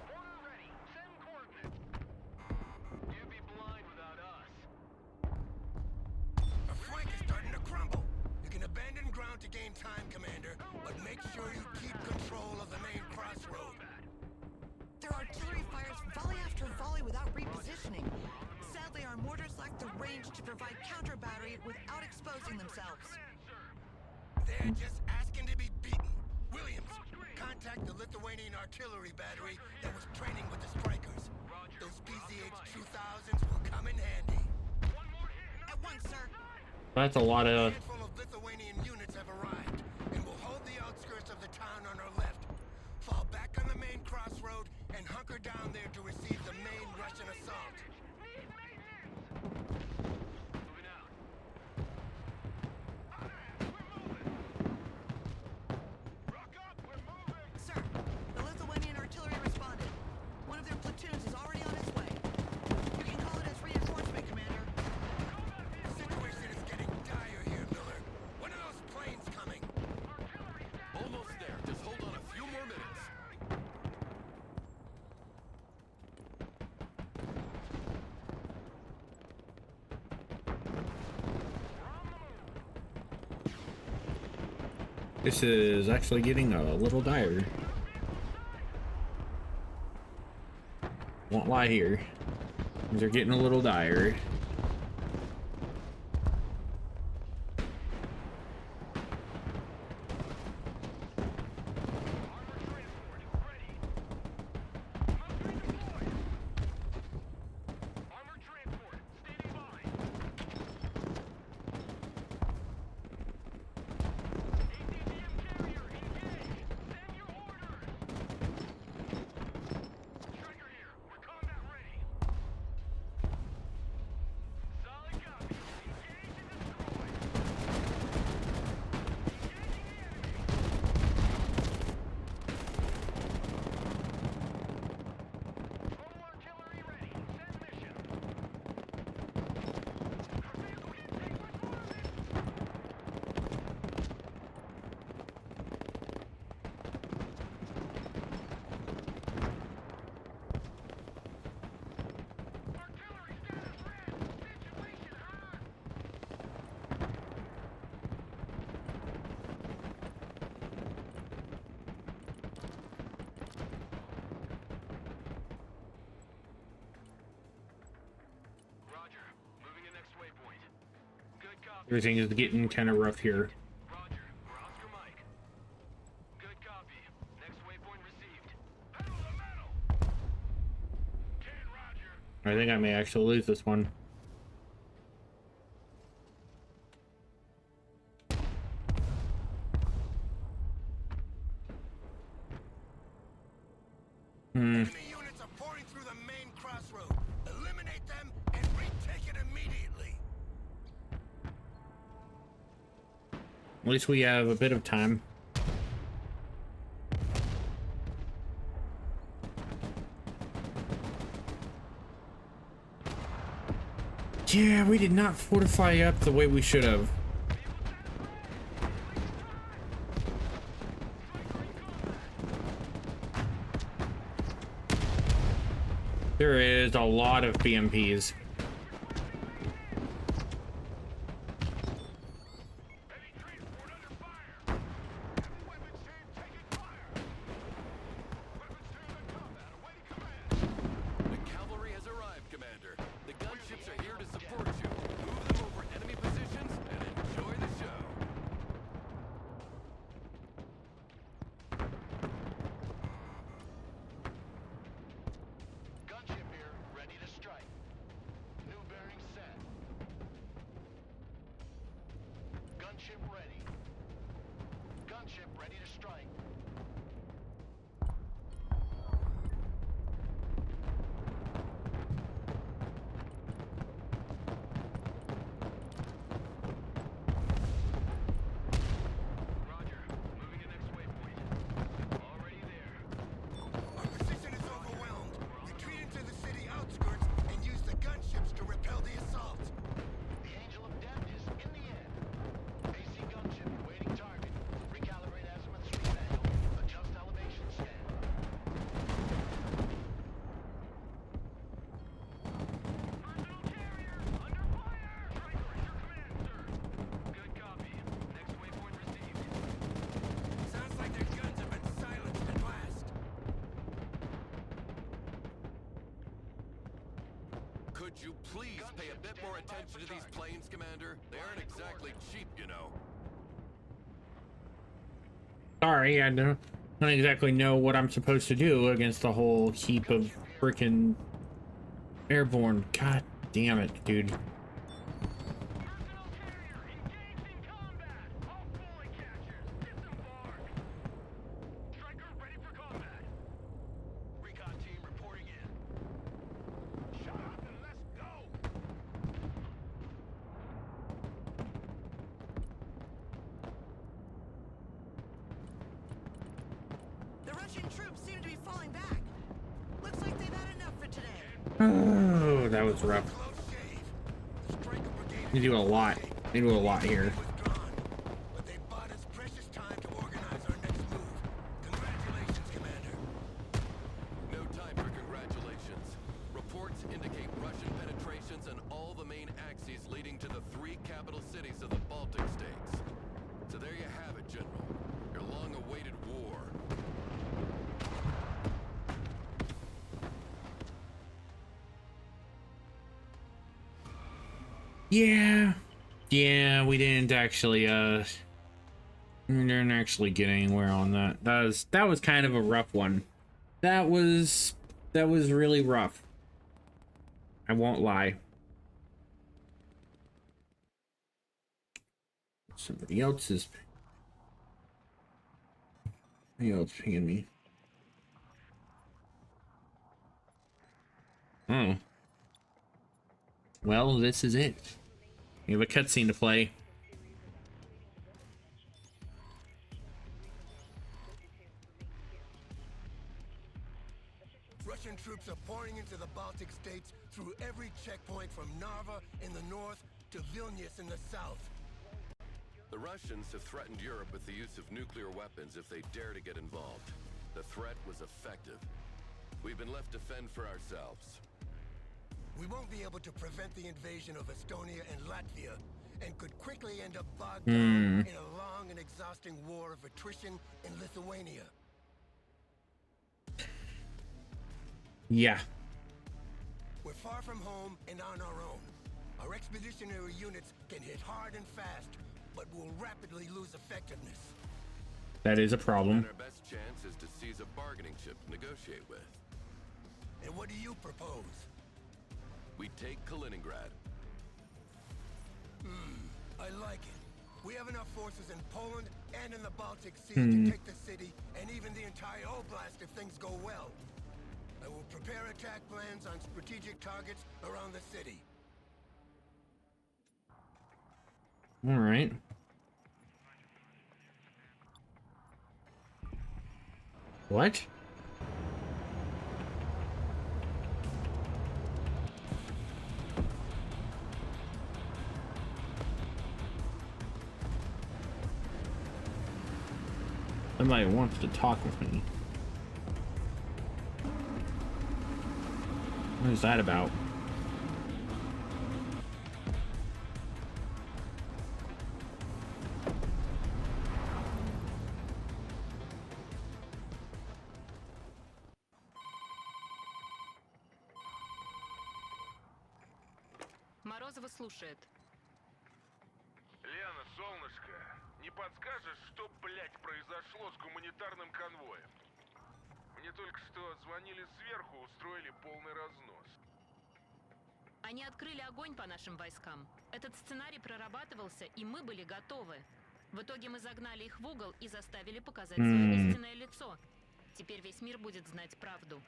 Mortar ready. Send coordinates. You'd be blind without us. Our flank is starting to crumble. You can abandon ground to gain time, Commander, but make sure you keep control of the main crossroad. Their artillery fires volley after volley without repositioning. Sadly, our mortars lack the range to provide counter battery without exposing themselves. They're just asking to be beaten. Williams, contact the Lithuanian artillery battery that was training with the strikers. Those PZH-2000s will come in handy. One more hit. At once, sir. That's a lot A of. handful of Lithuanian units have arrived, and will hold the outskirts of the town on our left. Fall back on the main crossroad and hunker down there to receive the main Russian assault. Need maintenance! Moving out. We're moving! Rock up, we're moving! Sir, the Lithuanian artillery responded. One of their platoons is already on its way. You can call it as reinforcement, Commander. The situation is getting dire here, Miller. When are those planes coming? Almost there. Just hold on a few more minutes. This is actually getting a little dire. Won't lie here. Things are getting a little dire. Armor transport, standing by. ATVM carrier, engage. Send your orders. Striker here, we're combat ready. Solid copy. Engage and destroy. Engaging the enemy. Total artillery ready. Send mission. Our vehicle intake was moving. Artillery status red. Situation hot. Roger. Moving to next waypoint. Good copy. Everything is getting kind of rough here. Roger. We're Oscar Mike. Good copy. Next waypoint received. Pedal to the metal. 10 Roger. I think I may actually lose this one. Enemy units are pouring through the main crossroad. Eliminate them and retake it immediately. At least we have a bit of time. Yeah, we did not fortify up the way we should have. There is a lot of BMPs. Heavy transport under fire. Weapons team taking fire. Weapons team in combat. Awaiting command. The cavalry has arrived, Commander. The gunships are here to support you. Move them over enemy positions and enjoy the show. Gunship here, ready to strike. New bearing set. Gunship ready. Gunship ready to strike. Roger. Moving to next waypoint. Already there. Our position is overwhelmed. Retreat into the city outskirts and use the gunships to repel the assault. The Angel of Death is in the air. AC gunship awaiting target. Recalibrate azimuth sweep angle. Adjust elevation scan. Personal carrier under fire. Striker is your command, sir. Good copy. Next waypoint received. Sounds like their guns have been silenced at last. Could you please pay a bit more attention to these planes, Commander? They aren't exactly cheap, you know. Sorry, I don't exactly know what I'm supposed to do against the whole heap of freaking airborne. God damn it, dude. Personal carrier engaged in combat. All bullet catchers disembark. Striker ready for combat. Recon team reporting Oh, that was rough. Close shave. The Striker Brigade They do a lot. They do a lot here. withdrawn, but they bought us precious time to organize our next move. Congratulations, Commander. No time for congratulations. Reports indicate Russian penetrations in all the main axes leading to the 3 capital cities of the Baltic states. So there you have it, General. Your long-awaited war. Yeah. Yeah, we didn't actually get anywhere on that. That was kind of a rough one. That was really rough. I won't lie. Somebody else is pinging me. Oh. Well, this is it. We have a cutscene to play. Russian troops are pouring into the Baltic states through every checkpoint from Narva in the north to Vilnius in the south. The Russians have threatened Europe with the use of nuclear weapons if they dare to get involved. The threat was effective. We've been left to fend for ourselves. We won't be able to prevent the invasion of Estonia and Latvia, and could quickly end up bogged down in a long and exhausting war of attrition in Lithuania. Yeah. We're far from home and on our own. Our expeditionary units can hit hard and fast, but will rapidly lose effectiveness. That is a problem. And our best chance is to seize a bargaining chip to negotiate with. And what do you propose? We take Kaliningrad. I like it. We have enough forces in Poland and in the Baltic Sea to take the city and even the entire Oblast if things go well. I will prepare attack plans on strategic targets around the city. All right. What? Somebody wants to talk with me. What is that about? Морозова слушает. Лена, солнышко, не подскажешь, что, блядь, произошло с гуманитарным конвоем? Мне только что звонили сверху, устроили полный разнос. Они открыли огонь по нашим войскам. Этот сценарий прорабатывался, и мы были готовы. В итоге мы загнали их в угол и заставили показать свое истинное лицо. Теперь весь мир будет знать правду.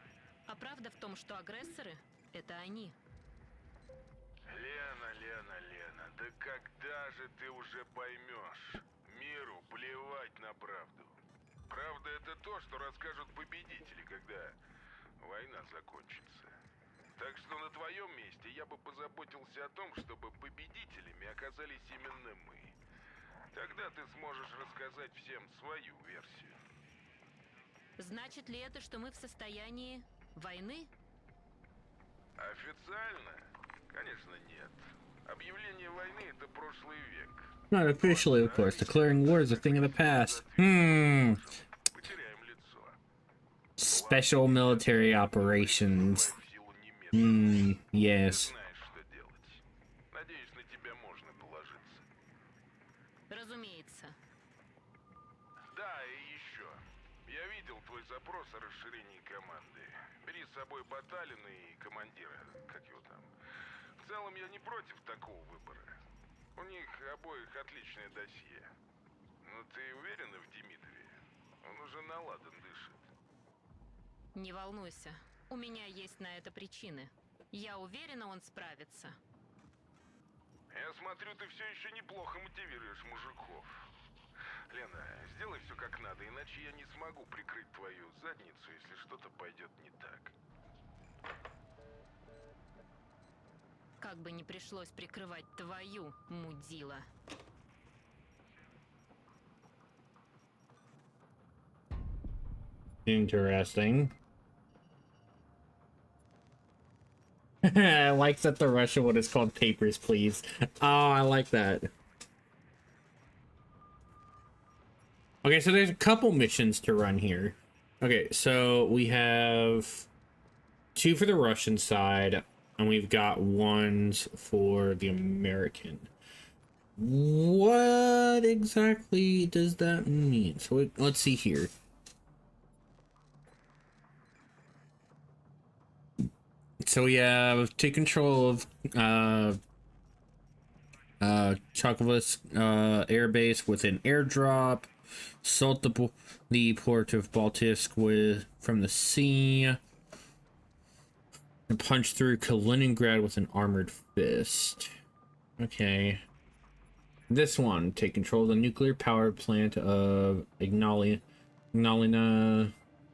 А правда в том, что агрессоры — это они. Лена, да когда же ты уже поймешь? Миру плевать на правду. Правда — это то, что расскажут победители, когда война закончится. Так что на твоем месте я бы позаботился о том, чтобы победителями оказались именно мы. Тогда ты сможешь рассказать всем свою версию. Значит ли это, что мы в состоянии войны? Официально? Конечно, нет. Объявление войны — это прошлый век. Not officially, of course. Declaring war is a thing of the past. Потеряем лицо. Special military operations. В силу немецкого. Yes. Знаешь, что делать. Надеюсь, на тебя можно положиться. Разумеется. Да, и еще. Я видел твой запрос о расширении команды. Бери с собой батальон и командира, как его там. В целом я не против такого выбора. У них обоих отличное досье. Но ты уверена в Демидове? Он уже на ладан дышит. Не волнуйся. У меня есть на это причины. Я уверена, он справится. Я смотрю, ты все еще неплохо мотивируешь мужиков. Лена, сделай все как надо, иначе я не смогу прикрыть твою задницу, если что-то пойдет не так. как бы не пришлось прикрывать твою, мудила. Interesting. I like that the Russian one is called Papers, Please. Oh, I like that. Okay, so there's a couple missions to run here. Okay, so we have 2 for the Russian side, and we've got 1s for the American. What exactly does that mean? So let's see here. So we have take control of Chekhov's air base with an airdrop, assault the port of Baltisk from the sea, and punch through Kaliningrad with an armored fist. Okay. This one, take control of the nuclear power plant of Ignalina, and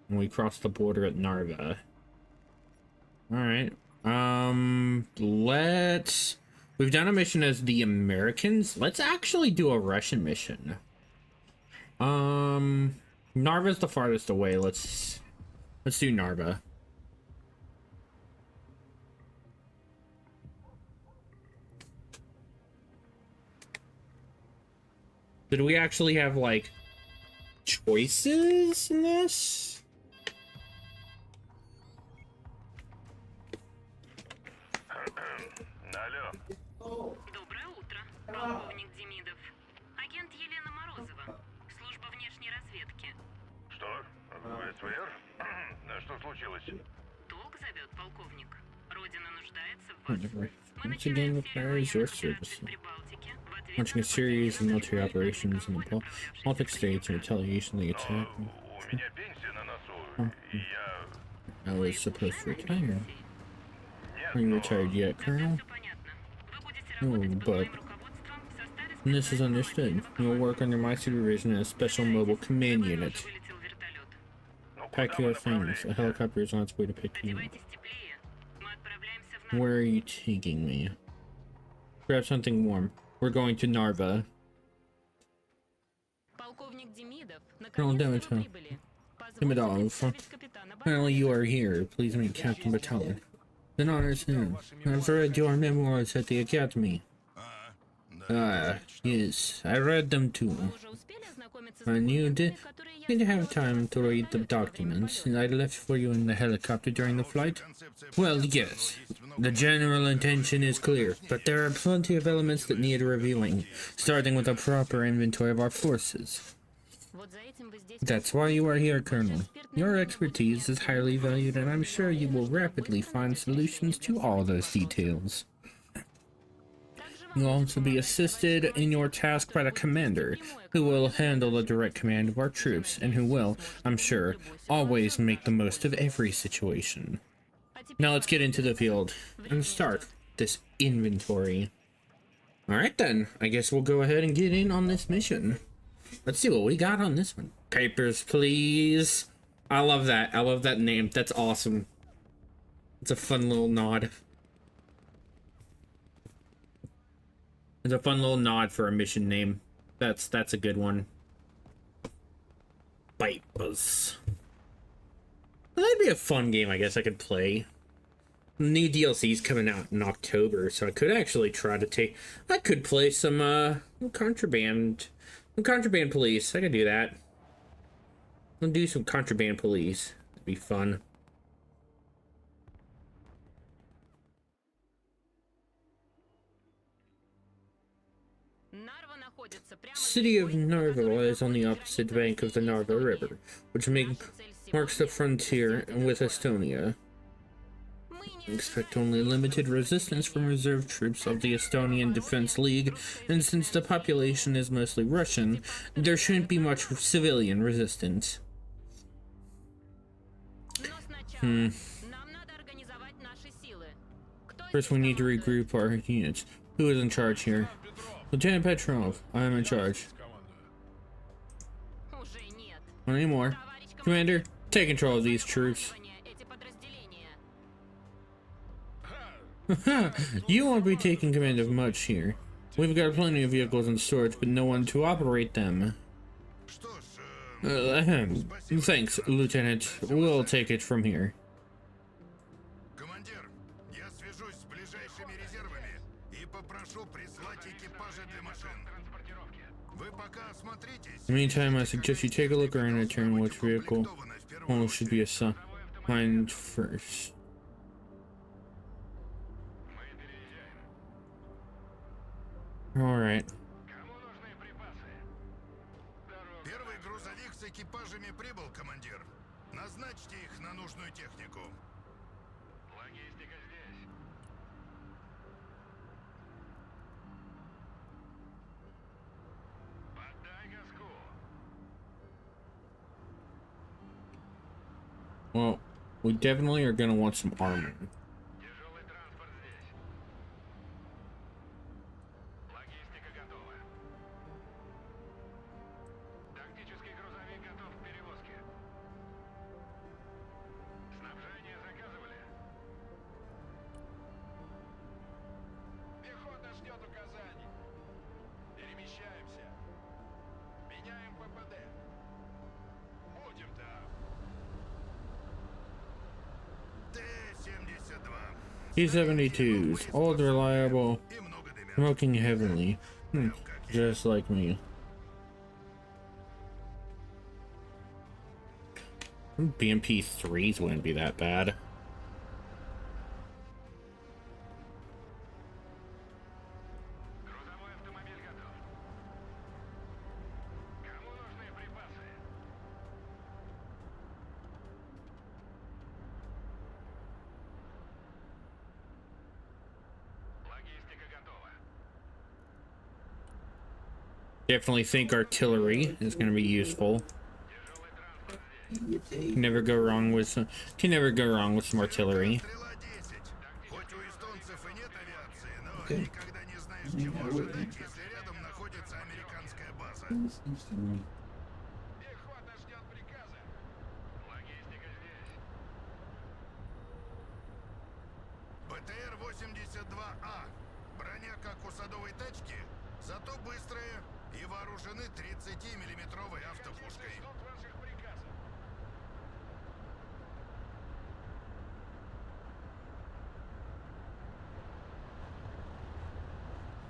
we cross the border at Narva. All right. We've done a mission as the Americans. Let's actually do a Russian mission. Narva's the farthest away. Let's do Narva. Did we actually have like choices in this? Доброе утро, полковник Демидов. Агент Елена Морозова, служба внешней разведки. Что? СВР? Что случилось? Долг зовет, полковник. Родина нуждается в вас. Whatever. Мы Once again начинаем requires your services. Launching a series of military operations in the Baltic states in retaliation of the attack. У меня пенсия на носу. I was supposed to retire. Are you retired yet, Colonel? No, but this is understood. You'll work under my supervision in a special mobile command unit. Pack your things. A helicopter is on its way to pick you up. Where are you taking me? Grab something warm. We're going to Narva. Colonel Demidov, finally you are here. Please meet Captain Batalon. An honor's him. I've read your memoirs at the Academy. Yes, I read them too. And you didn't have time to read the documents I left for you in the helicopter during the flight? Well, yes. The general intention is clear, but there are plenty of elements that need reviewing, starting with a proper inventory of our forces. That's why you are here, Colonel. Your expertise is highly valued, and I'm sure you will rapidly find solutions to all those details. You'll also be assisted in your task by the commander, who will handle the direct command of our troops, and who will, I'm sure, always make the most of every situation. Now let's get into the field and start this inventory. Alright then, I guess we'll go ahead and get in on this mission. Let's see what we got on this one. Papers, please. I love that. I love that name. That's awesome. It's a fun little nod. It's a fun little nod for a mission name. That's a good one. Papers. That'd be a fun game, I guess I could play. New DLC's coming out in October, so I could actually try to I could play some contraband. Contraband police. I could do that. I'll do some contraband police. It'd be fun. City of Narva lies on the opposite bank of the Narva River, which marks the frontier with Estonia. Expect only limited resistance from reserve troops of the Estonian Defense League, and since the population is mostly Russian, there shouldn't be much civilian resistance. First, we need to regroup our units. Who is in charge here? Lieutenant Petrov, I am in charge. Not anymore. Commander, take control of these troops. You won't be taking command of much here. We've got plenty of vehicles in storage, but no one to operate them. Что ж, Thanks, Lieutenant. We'll take it from here. командир, я свяжусь с ближайшими резервами и попрошу прислать экипажи для машин. Вы пока осмотритесь. In the meantime, I suggest you take a look around and determine which vehicle should be assigned first. Alright. Первый грузовик с экипажами прибыл, командир. Назначьте их на нужную технику. Логистика здесь. Поддай газку. Well, we definitely are gonna want some armor. Тяжелый транспорт здесь. Логистика готова. Тактический грузовик готов к перевозке. Снабжение заказывали? Пехота ждет указаний. Перемещаемся. Меняем ППД. Будем там. Т-72. T-72s, old, reliable, И много дымят. smoking heavily. Just like me. BMP 3s wouldn't be that bad. Грузовой автомобиль готов. Кому нужны припасы? Логистика готова. Definitely think artillery is going to be useful. Тяжелый транспорт здесь. Can never go wrong with some artillery. Стрела 10. Хоть у эстонцев и нет авиации, но никогда не знаешь, чего ожидать, если рядом находится американская база. Пехота ждет приказа. Логистика здесь. БТР-82А. Броня как у садовой тачки, зато быстрая и вооружены 30-миллиметровой автопушкой. Ждут ваших приказов.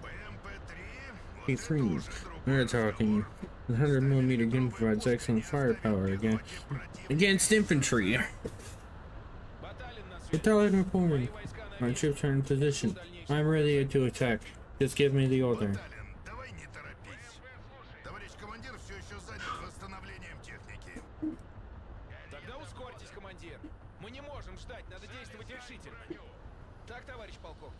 БМП-3. P3s. We're talking. The 100mm gun provides excellent firepower against infantry. Battalion reporting. My troops are in position. I'm ready to attack. Just give me the order. Давай не торопись. Товарищ командир все еще занят восстановлением техники. Тогда ускорьтесь, командир. Мы не можем ждать, надо действовать решительно. Так, товарищ полковник?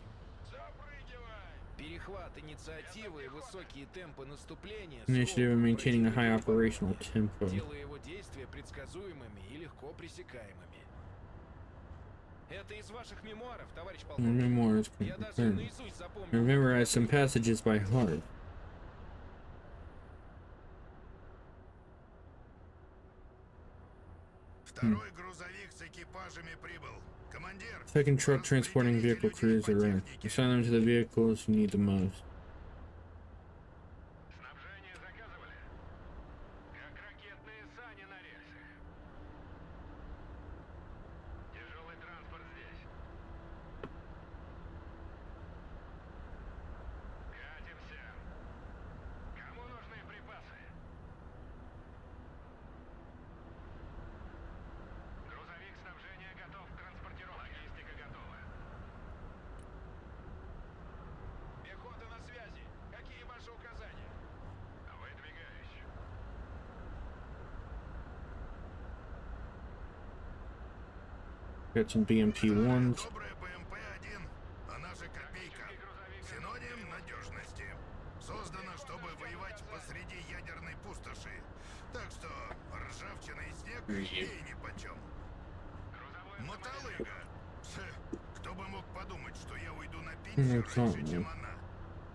Запрыгивай. Перехват инициативы и высокие темпы наступления Initiative and maintaining a high operational tempo. делая его действия предсказуемыми и легко пресекаемыми. Это из ваших мемуаров, товарищ полковник. Memoirs Я даже confirmed. наизусть I запомнил. memorized some passages by heart. Второй грузовик с экипажами прибыл. Командир. Second truck transporting vehicle crews are in. Assign them to the vehicles who need the most. Снабжение заказывали? Как ракетные сани на рельсах. Тяжелый транспорт здесь. Катимся. Кому нужны припасы? Грузовик снабжения готов к транспортировке. Логистика готова. Пехота на связи. Какие ваши указания? Выдвигаюсь. Got some BMP-1s. Добрая БМП-1, она же копейка. Синоним надежности. Создана, чтобы воевать посреди ядерной пустоши. Так что ржавчина и снег ей нипочем. Мотолыга. Кто бы мог подумать, что я уйду на пенсию раньше, чем она.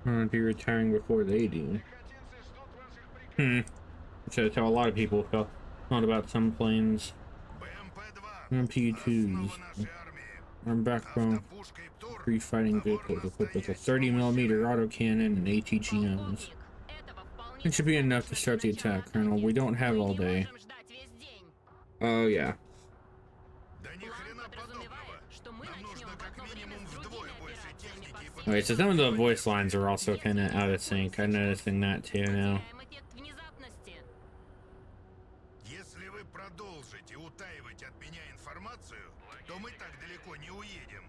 I'm gonna be retiring before they do. So how a lot of people felt about some planes. БМП-2. MP2s. Основа нашей армии. Armed backbone. Автопушкой ПТУР 3 fighting vehicles equipped with a 30mm autocannon and ATGMs. Этого вполне It should be enough to start the attack, Colonel. We don't have all day. Oh, yeah. Да ни хрена подобного. Нам нужно как минимум вдвое больше техники и Okay, so some of the voice lines are also kind of out of sync. I'm noticing that too now. Если вы продолжите утаивать от меня информацию, то мы так далеко не уедем.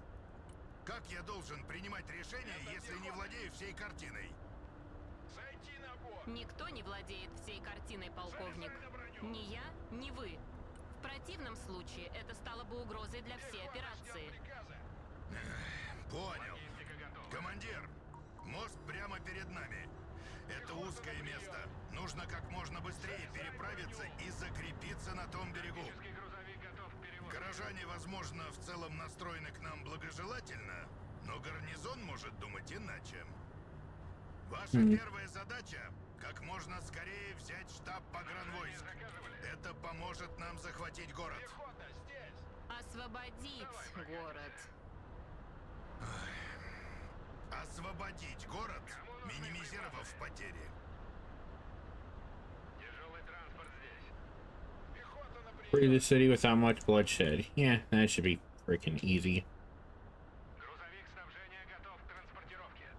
Как я должен принимать решения, если не владею всей картиной? Зайти на борт. Никто не владеет всей картиной, полковник. Ни я, ни вы. В противном случае это стало бы угрозой для всей операции. Понял. Командир, мост прямо перед нами. Это узкое место. Нужно как можно быстрее переправиться и закрепиться на том берегу. Грузовик готов к перевозке. Горожане, возможно, в целом настроены к нам благожелательно, но гарнизон может думать иначе. Ваша первая задача — как можно скорее взять штаб погранвойск. Это поможет нам захватить город. Пехота здесь. Освободить город. Освободить город, минимизировав потери. Тяжелый транспорт здесь. Пехота на прием. Free the city without much bloodshed. Yeah, that should be freaking easy. Грузовик снабжения готов к транспортировке.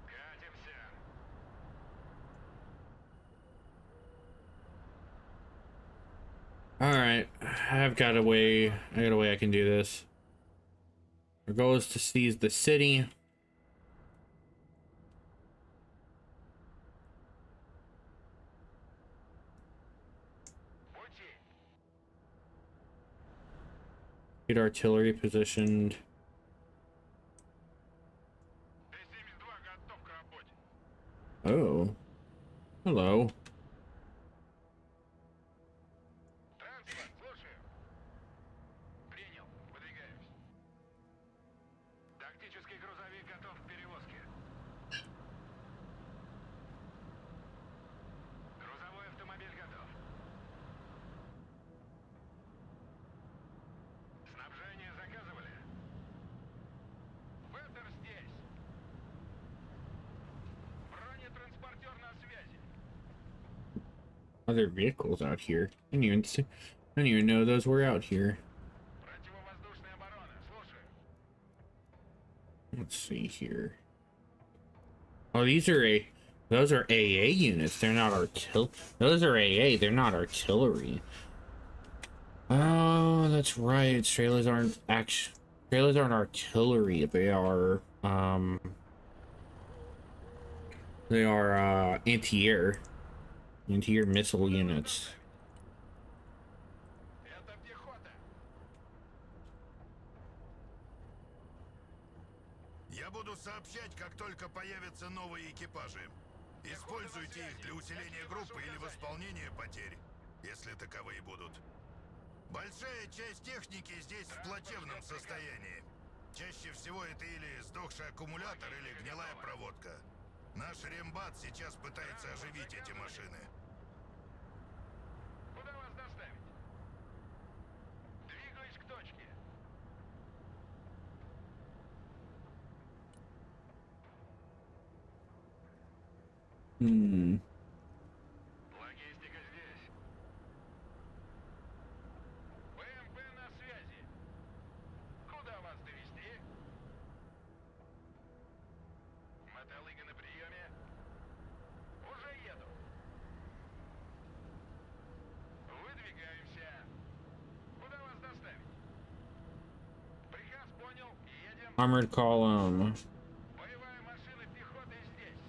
Катимся. Alright, I've got a way. I got a way I can do this. Our goal is to seize the city. Пути. Get artillery positioned. Т-72 готов к работе. Oh. Hello. Транспорт, слушаю. Принял. Выдвигаемся. Тактический грузовик готов к перевозке. Грузовой автомобиль готов. Снабжение заказывали? Вертер здесь. Бронетранспортер на связи. Other vehicles out here. I didn't even know those were out here. Противовоздушная оборона. Слушаю. Let's see here. Oh, those are AA units. They're not those are AA. They're not artillery. Oh, that's right. Trailers aren't artillery. They are anti-air missile units. Это пехота. Я буду сообщать, как только появятся новые экипажи. Используйте их для усиления группы или восполнения потерь, если таковые будут. Большая часть техники здесь в плачевном состоянии. Чаще всего это или сдохший аккумулятор, или гнилая проводка. Наш рембат сейчас пытается оживить эти машины. Куда вас доставить? Двигаюсь к точке. Логистика здесь. БМП на связи. Куда вас довезти? Мотолыга на приеме. Уже еду. Выдвигаемся. Куда вас доставить? Приказ понял. Едем. Armored column. Боевая машина пехоты здесь.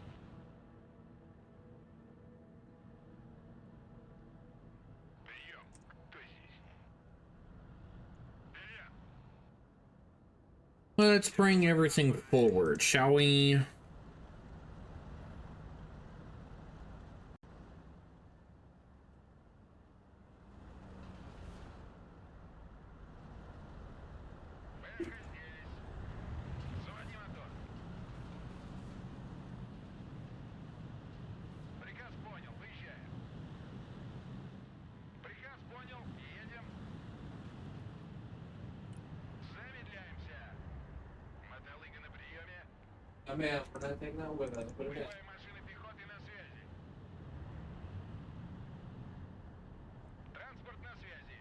Прием. Кто здесь? Вперед. Let's bring everything forward, shall we? Бэха здесь. Заводи мотор. Приказ понял. Выезжаем. Приказ понял. Едем. Замедляемся. Боевая машина пехоты на связи. Транспорт на связи.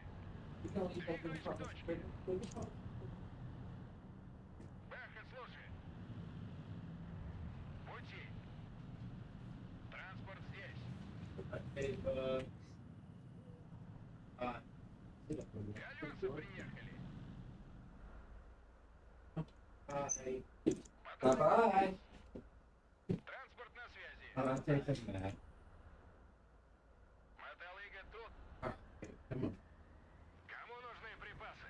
Двигаюсь к точке. Бэха, слушай. Пути. Транспорт здесь. Колеса приехали. Транспорт на связи. Мотолыга тут. Кому нужны припасы?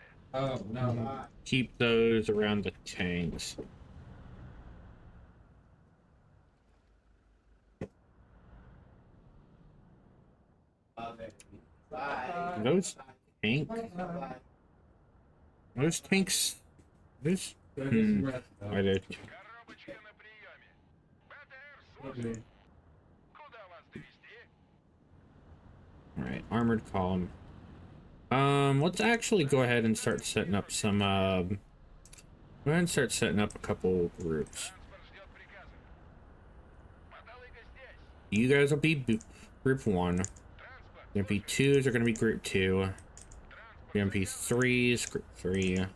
Keep those around the tanks. Those tank? Those tanks? This? Are they? Коробочка на приеме. БТР, слушай. Куда вас довести? Alright, armored column. Let's actually go ahead and start setting up some, go ahead and start setting up a couple groups. Транспорт ждет приказа. Мотолыга здесь. You guys will be group 1. Транспорт. MP2s are going to be group 2. MP3s, group 3. БТР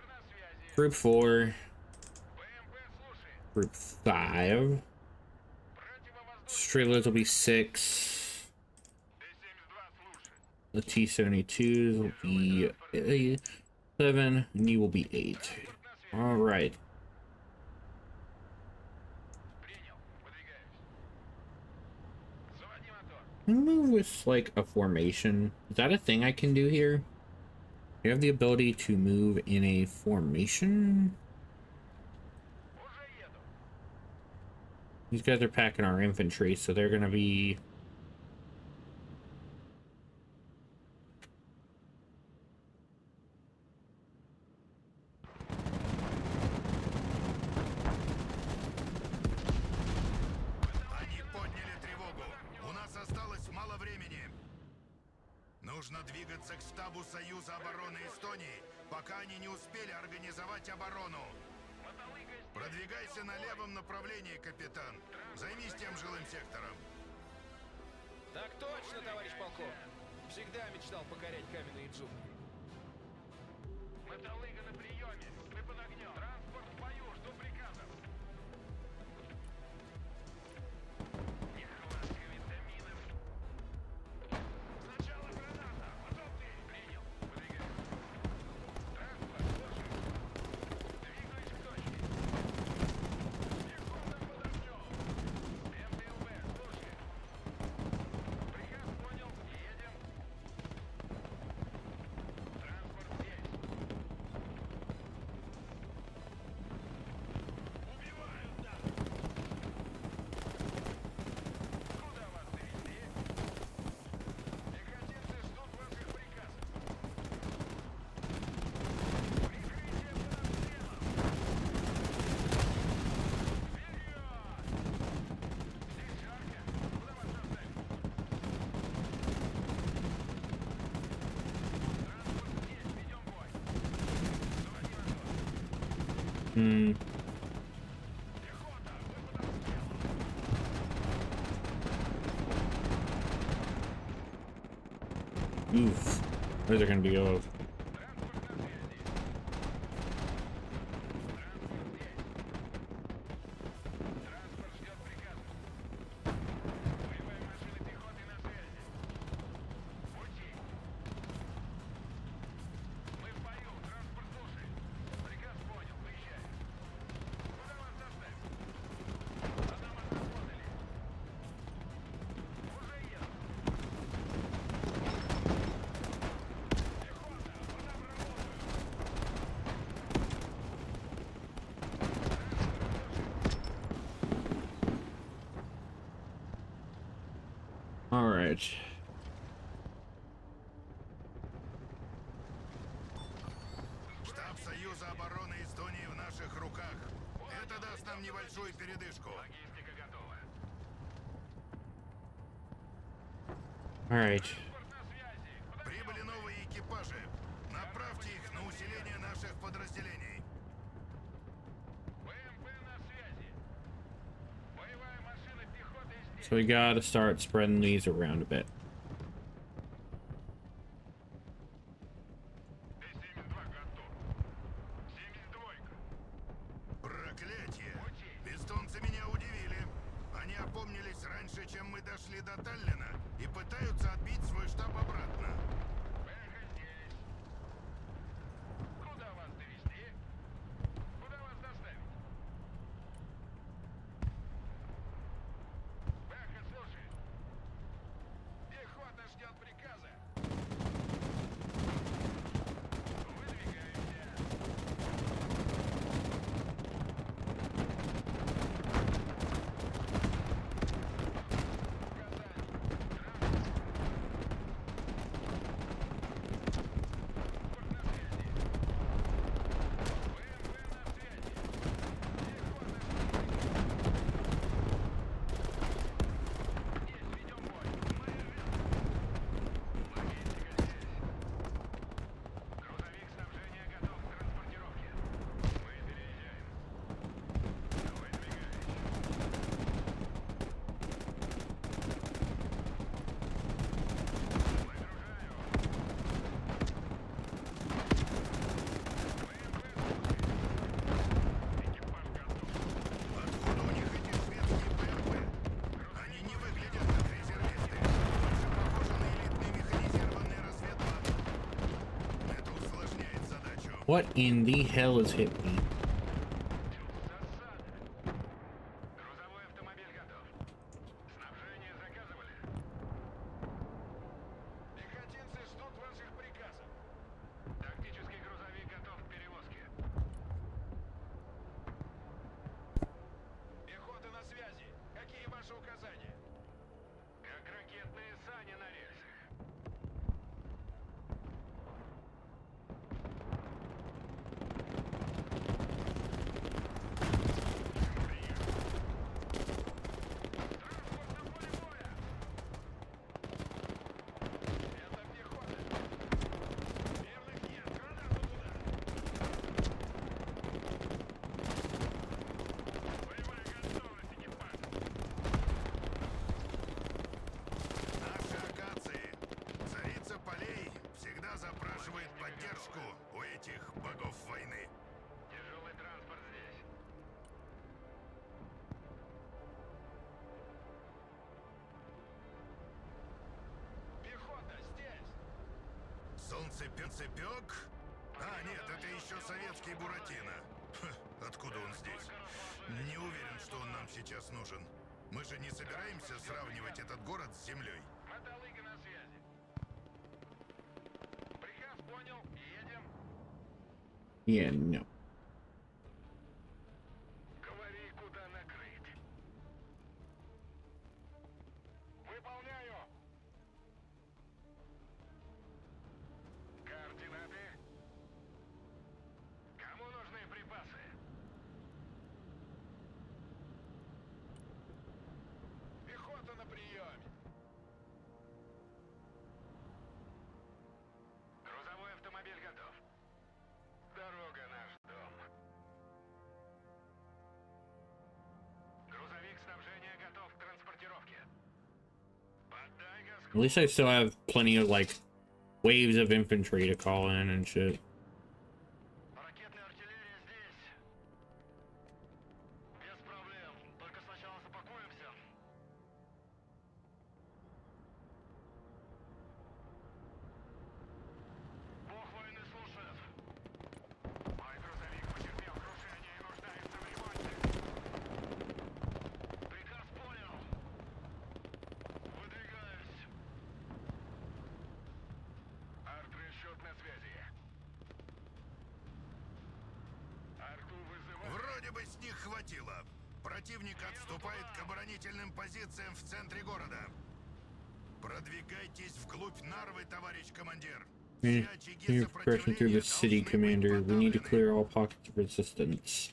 на связи. Group 4. БМП, слушай. Group 5. Противовоздушный. Streetlights will be 6. Т-72, слушай. The T-72s will be 7. And you will be 8. Транспорт на связи. Alright. Принял. Выдвигаюсь. Заводи мотор. Can I move with, like, a formation? Is that a thing I can do here? You have the ability to move in a formation? Уже еду. These guys are packing our infantry, so they're gonna be... Они подняли тревогу. У нас осталось мало времени. Нужно двигаться к штабу Союза обороны Эстонии, пока они не успели организовать оборону. Мотолыга здесь. Продвигайся на левом направлении, капитан. Займись тем жилым сектором. Так точно, товарищ полковник. Всегда мечтал покорять каменные джунгли. Мотолыга на приеме. Мы под огнем. Транспорт в бою. Жду приказов. Нехватка витаминов. Сначала граната. Потом ты. Принял. Выдвигаюсь. Транспорт, слушай. Двигаюсь к точке. Пехота под огнем. МТЛБ, слушай. Приказ понял. Едем. Транспорт здесь. Убивают нас. Куда вас довести? Пехотинцы ждут ваших приказов. Прикрытие под обстрелом. Вперед! Здесь жарко. Куда вас доставить? Транспорт здесь. Ведем бой. Заводи мотор. Hmm. Пехота, вы под обстрелом. Oof. Those are gonna be low. Транспорт на связи. Транспорт здесь. Транспорт ждет приказа. Боевая машина пехоты на связи. Пути. Мы в бою. Транспорт слушает. Приказ понял. Выезжай. Куда вас доставить? Одного отработали. Уже еду. Пехота, подам работаю. Alright. Штаб Союза обороны Эстонии в наших руках. Это даст нам небольшую передышку. Логистика готова. Alright. Транспорт на связи. Прибыли новые экипажи. Направьте их на усиление наших подразделений. БМП на связи. So we gotta start spreading these around a bit. Проклятие! Эстонцы меня удивили. Они опомнились раньше, чем мы дошли до Таллина, и пытаются отбить свой штаб обратно. Куда вас довезти? Куда вас доставить? Бэха, слушай. Пехота ждет приказа. Выдвигаемся. Грузовик снабжения готов к транспортировке. Мы переезжаем. Выдвигаемся. Откуда у них эти шведские ПРП? Они не выглядят как резервисты. Больше похожи на элитный механизированный разведбат. Это усложняет задачу. What in the hell has hit me? Грузовой автомобиль готов. Снабжение заказывали. Пехотинцы ждут ваших приказов. Тактический грузовик готов к перевозке. Пехота на связи. Какие ваши указания? Как ракетные сани на рельсах. Транспорт на поле боя! Это пехота! Верных нет! Гранату туда! Боевая готовность, экипаж! Наши акации. Царица полей всегда запрашивает поддержку у этих богов войны. Тяжелый транспорт здесь. Пехота здесь! Солнцепек? А, нет, это еще советский Буратино. Ха, откуда он здесь? Не уверен, что он нам сейчас нужен. Мы же не собираемся сравнивать этот город с землей. Мотолыга на связи. Приказ понял. Едем. Yeah, no. Говори, куда накрыть. Выполняю. Координаты. Кому нужны припасы? Пехота на приеме. Грузовой автомобиль готов. Дорога наш дом. Грузовик снабжения готов к транспортировке. Поддай газку. At least I still have plenty of like waves of infantry to call in and shit. Ракетная артиллерия здесь. Без проблем. Только сначала запакуемся. Бог войны слушает. Мой грузовик потерпел крушение и нуждается в ремонте. Приказ понял. Выдвигаюсь. Арт-расчет на связи. Арту вызывает. Вроде бы с них хватило. Противник отступает к оборонительным позициям в центре города. Продвигайтесь вглубь Нарвы, товарищ командир. Все очаги Continue progressing through the city, сопротивления Commander. должны быть We need to подавлены. clear all pockets of resistance.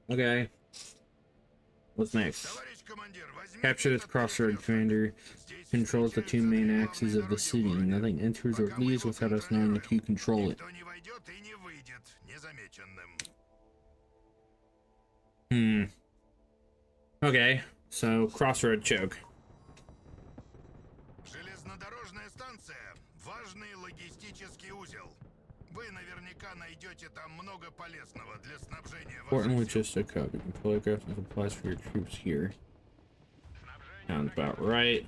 Okay. What's next? Товарищ командир, возьмите Capture this этот crossroad, перекресток. Commander. Здесь Controls the two main встречаются axes две of the главные city. дороги в городе. Nothing enters or Пока мы leaves его without us knowing that you control it. Никто не войдет и не выйдет незамеченным. Okay. So, crossroad choke. Железнодорожная станция – важный логистический узел. Вы наверняка найдете там много полезного для снабжения Important ваших сил. logistic hub. You can telegraph and supplies for your troops here. Sounds about right.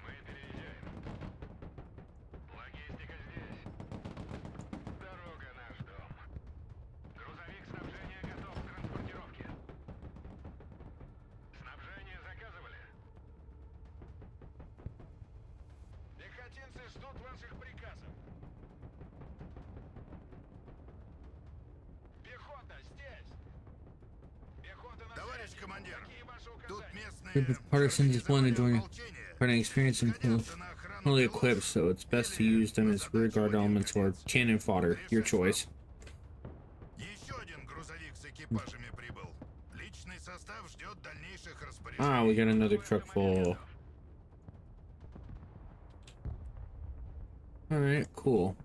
Мы переезжаем. Логистика здесь. Дорога наш дом. Грузовик снабжения готов к транспортировке. Снабжение заказывали? Пехотинцы ждут ваших приказов. Пехота здесь. Пехота на Товарищ связи. командир, Какие ваши тут указания? местные Group of partisans is willing to join ополчение. fighting experience and Годятся на охрану fully тылов equipped, so it's best to use them as rear guard elements or cannon fodder. Your choice. Еще один грузовик с экипажами прибыл. Личный состав ждет дальнейших распоряжений. Ah, we got another truck full. Alright, cool.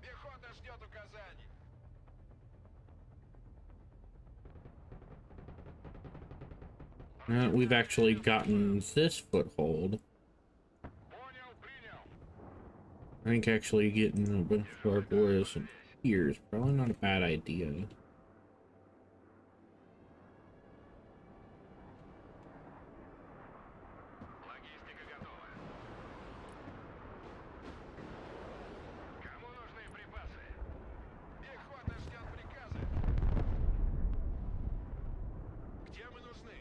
Пехота ждет указаний. We've actually gotten this foothold. Понял, принял. I think actually getting a bunch of our boys here is probably not a bad idea. Логистика готова. Кому нужны припасы? Пехота ждет приказа. Где мы нужны?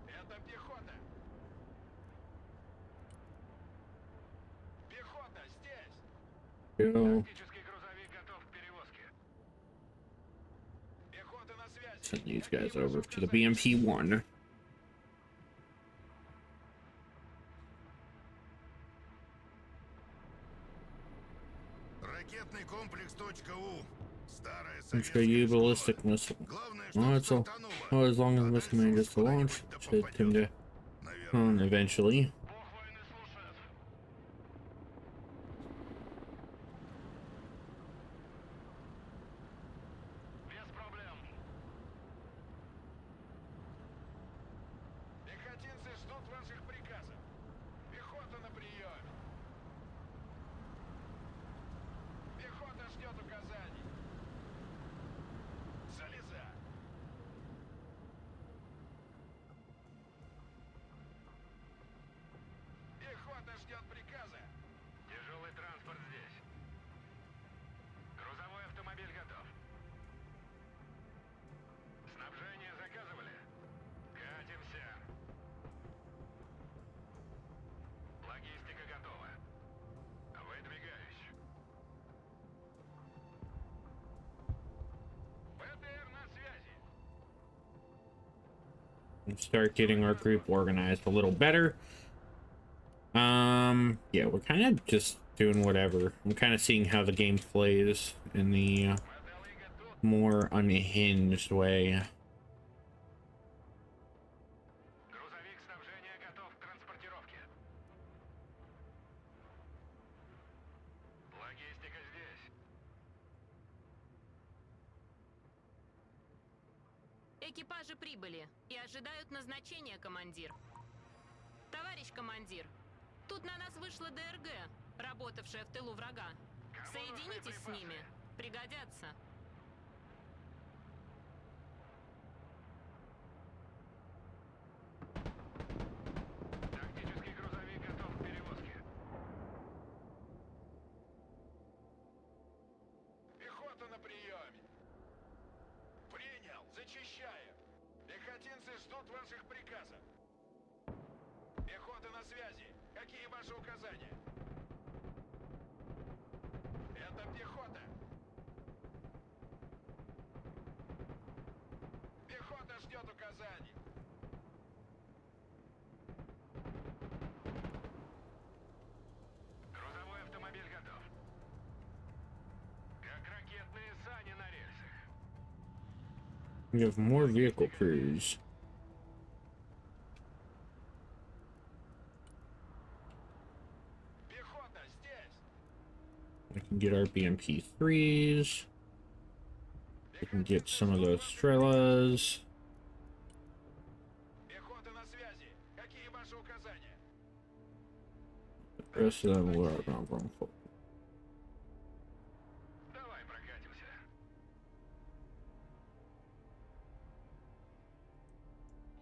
Это пехота. Пехота здесь. Go. Тактический грузовик готов к перевозке. Пехота на связи. Send these guys over to the BMP-1. Ракетный комплекс .У. Старая Let's go советская you школа. ballistic missile. Главное, Oh, чтобы it's all. стартануло. Oh, as long as the missile Дальше manages to launch, куда-нибудь да should tend to Наверное. eventually. Бог войны слушает. Без проблем. Пехотинцы ждут ваших приказов. Пехота на приеме. Пехота ждет указаний. Залезай. Пехота ждет приказа. Тяжелый транспорт здесь. Грузовой автомобиль готов. Снабжение заказывали? Катимся. Логистика готова. Выдвигаюсь. БТР на связи. And start getting our group organized a little better. Yeah, we're kind of just doing whatever. I'm kind of seeing how the game plays in the Баталый готов. more unhinged way. Грузовик снабжения готов к транспортировке. Логистика здесь. Экипажи прибыли и ожидают назначения, командир. Товарищ командир, тут на нас вышла ДРГ, работавшая в тылу врага. Соединитесь с ними, пригодятся. Тактический грузовик готов к перевозке. Пехота на приеме. Принял, зачищаем. Пехотинцы ждут ваших приказов. Пехота на связи. Какие ваши указания? Это пехота. Пехота ждет указаний. Грузовой автомобиль готов. Как ракетные сани на рельсах. We have more vehicle crews. Пехота здесь. We can get our BMP3s. We can get some of those Strelas. Пехота на связи. Какие ваши указания? The rest of them we're not wrong for. Давай прокатимся.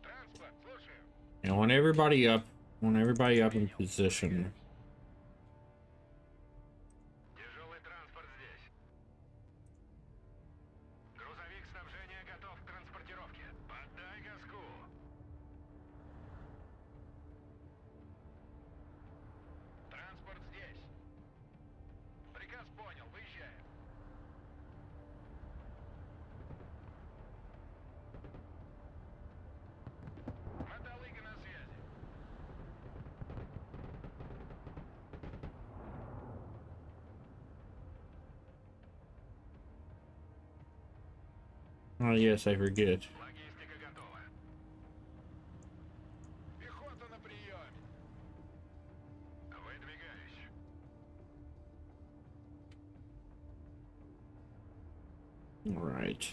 Транспорт, слушаю. And I want everybody up in position. Тяжелый транспорт здесь. Грузовик снабжения готов к транспортировке. Поддай газку. Транспорт здесь. Приказ понял, выезжаем. Мотолыга на связи. Oh yes, I forget. Логистика готова. Пехота на приеме. Выдвигаюсь. All right.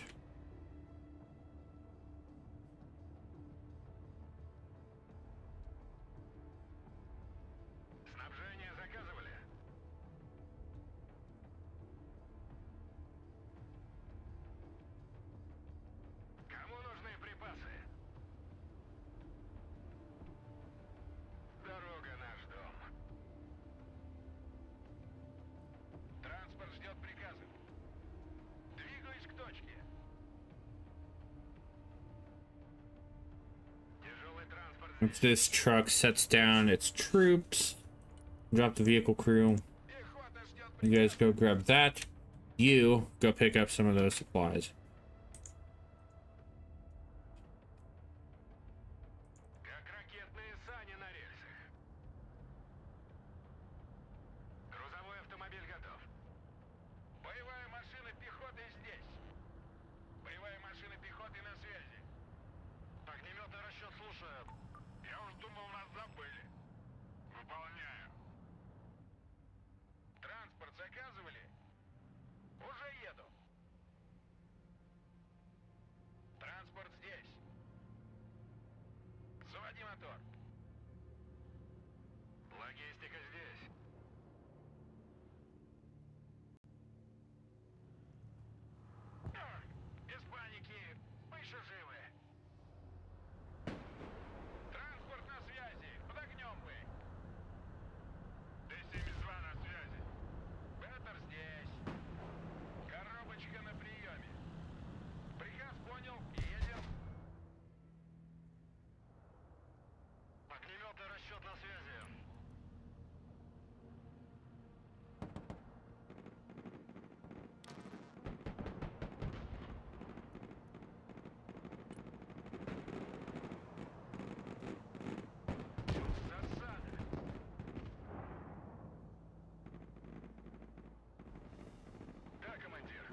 Снабжение заказывали? Кому нужны припасы? Дорога наш дом. Транспорт ждет приказов. Двигаюсь к точке. Тяжелый транспорт Once this truck sets down its troops, drop the vehicle crew. Пехота ждет You guys go grab that. You go pick up some of those supplies. как ракетные сани на рельсах. Грузовой автомобиль готов. Боевая машина пехоты здесь. Боевая машина пехоты на связи. Огнеметный расчет слушает. Я уж думал, нас забыли. Выполняю. Транспорт заказывали? Уже еду. Транспорт здесь. Заводи мотор. Логистика здесь. Без паники. Мы еще живы. Транспорт на связи. Под огнем вы. Т-72 на связи. Беттер здесь. Коробочка на приеме. Приказ понял. Едем. Огнеметный расчет на связи. Засада. Да, командир.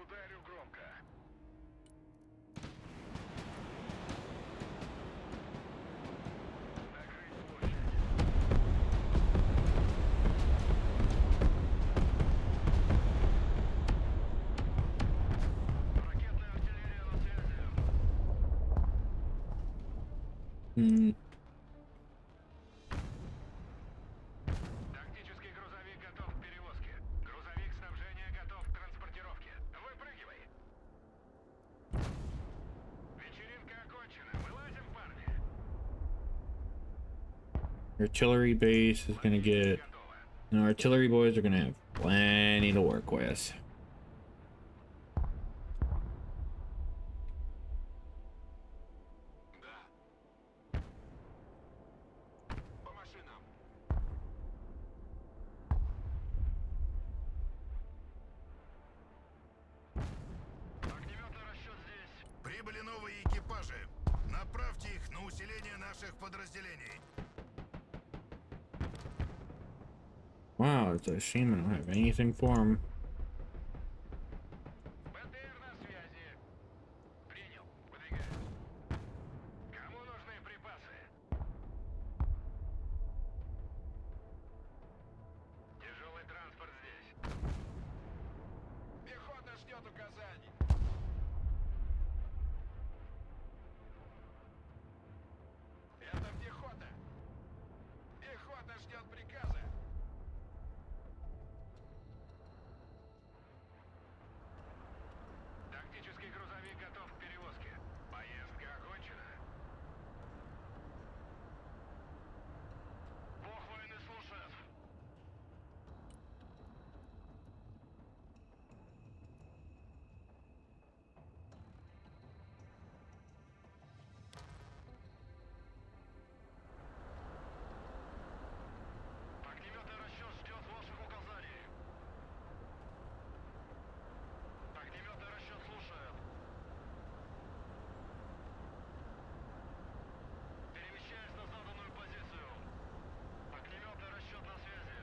Ударю громко. Накрыть площадь. Ракетная артиллерия на связи. Тактический грузовик готов к перевозке. Грузовик снабжения готов к транспортировке. Выпрыгивай. Вечеринка окончена. Вылазим, парни. Artillery base is gonna get. Готово. No, artillery boys are gonna have plenty to work with. Да. По машинам. Огнеметный расчет здесь. Прибыли новые экипажи. Направьте их на усиление наших подразделений. Wow, it's a shame I don't have anything for him. БТР на связи. Принял. Выдвигаюсь. Кому нужны припасы? Тяжелый транспорт здесь. Пехота ждет указаний. Это пехота. Пехота ждет приказа. Тактический грузовик готов к перевозке. Поездка окончена. Бог войны слушает. Огнеметный расчет ждет ваших указаний. Огнеметный расчет слушает. Перемещаюсь на заданную позицию. Огнеметный расчет на связи.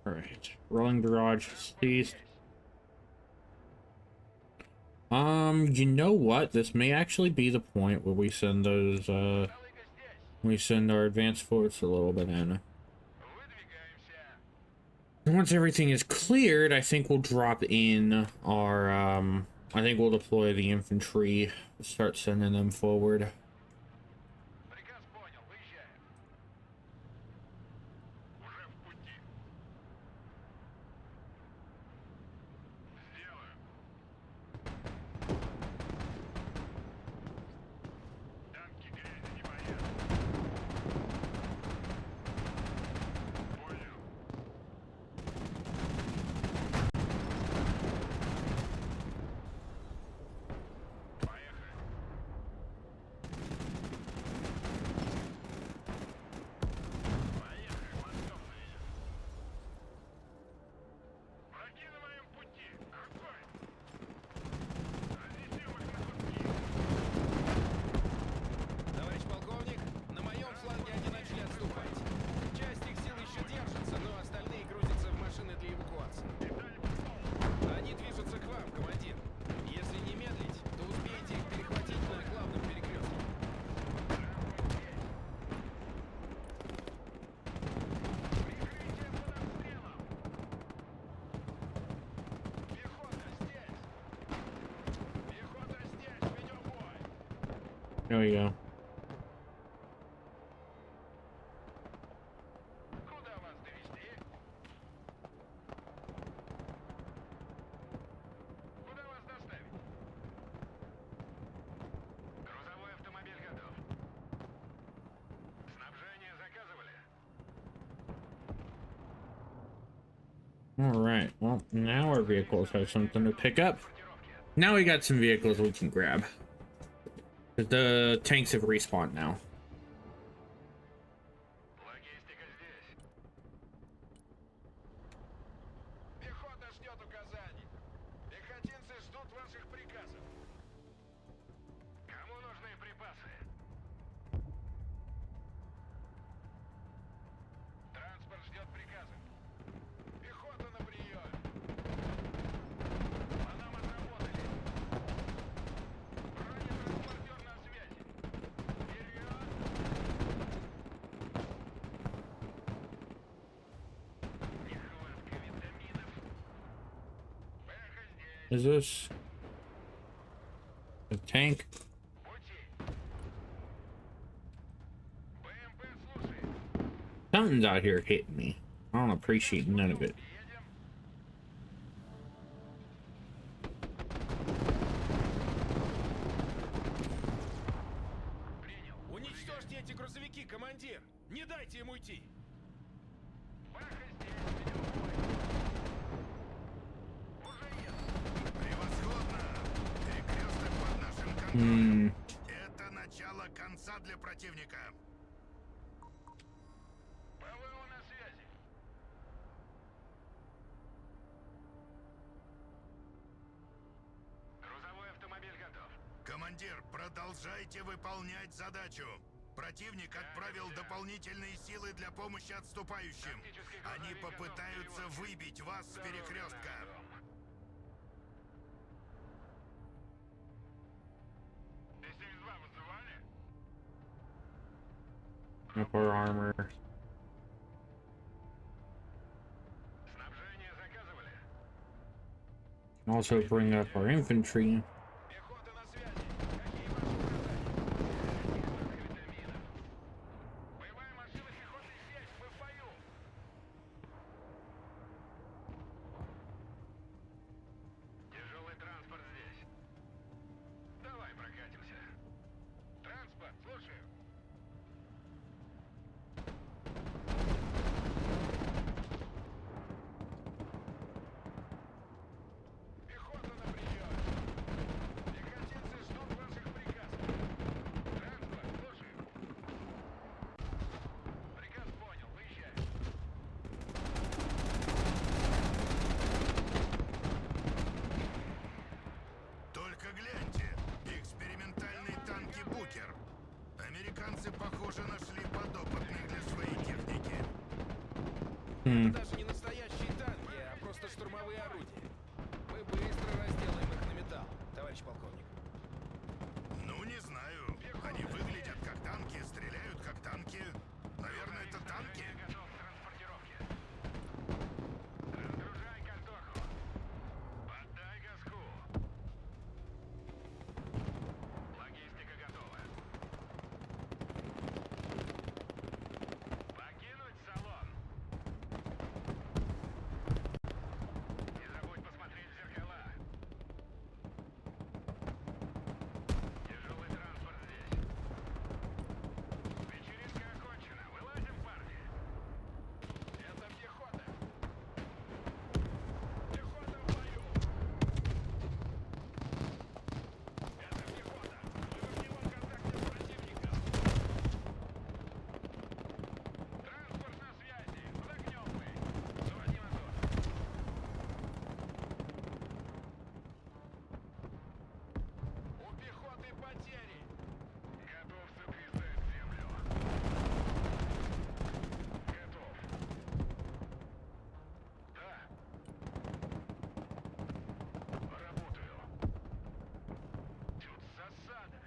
Alright. Rolling barrage ceased. You know what? This may actually be the point where we send those, Талыга здесь. we send our advanced force a little bit in. Выдвигаемся. Once everything is cleared, I think we'll drop in our, I think we'll deploy the infantry, start sending them forward. Приказ понял. Выезжаем. Уже в пути. Сделаю. Танки грязи не боятся. Понял. Поехали. Поехали, подъемные. Враги на моем пути. Огонь! Разнесем их на куски. Товарищ полковник, на моем фланге они начали отступать. Часть их сил еще держится, но остальные грузятся в машины для эвакуации. Они движутся к вам, командир. Если не медлить, то успеете их перехватить на главном перекрестке. Прикрытие под обстрелом. Пехота здесь. Пехота здесь. Ведем бой. There we go. Куда вас довести? Куда вас доставить? Грузовой автомобиль готов. Снабжение заказывали? Alright, well, now our vehicles have something to pick up. Now we got some vehicles we can grab. The tanks have respawned now. Логистика здесь. Пехота ждет указаний. Пехотинцы ждут ваших приказов. Кому нужны припасы? Транспорт ждет приказов. Пехота на приеме. По нам отработали. Бронетранспортер на связи. Вперед! Нехватка витаминов. Эхо здесь. Is this a tank? Пути. БМП слушает. Something's out here hitting me. I don't appreciate none of it. Едем. Принял. Уничтожьте эти грузовики, командир! Не дайте им уйти! Бэха здесь. Ведем бой. Уже еду. Превосходно! Перекресток под нашим контролем. Это начало конца для противника. ПВО на связи. Грузовой автомобиль готов. Командир Командир, продолжайте выполнять задачу. Противник отправил дополнительные силы для помощи отступающим. Они попытаются выбить вас с перекрестка. Т-72 вызывали? Upper armor. Снабжение заказывали? Can also bring up our infantry. Пехота на связи. Какие ваши указания? Открытая мина. Боевая машина пехотной сеть, мы в бою. Тяжелый транспорт здесь. Давай прокатимся. Транспорт, слушаю. Пехота на приеме. Пехотинцы ждут ваших приказов. Транспорт, слушаю. Приказ понял, выезжай. Только гляньте, экспериментальные танки «Букер». Американцы, похоже, нашли подопытных для своей техники. Это даже не настоящие танки, а просто штурмовые орудия. Мы быстро разделаем их на металл, товарищ полковник. Ну, не знаю. Они выглядят как танки, стреляют как танки. Наверное, это танки? Готов к транспортировке. Разгружай картоху. Поддай газку. Логистика готова. Покинуть салон. Не забудь посмотреть в зеркала. Тяжелый транспорт здесь. Вечеринка окончена. Вылазим, парни. Это пехота. Пехота в бою. Это пехота. Мы в огневом контакте с противником. Транспорт на связи. Под огнем мы. Заводи мотор. У пехоты потери. Готов сотрясать землю. Готов. Да. Работаю. Тут засада.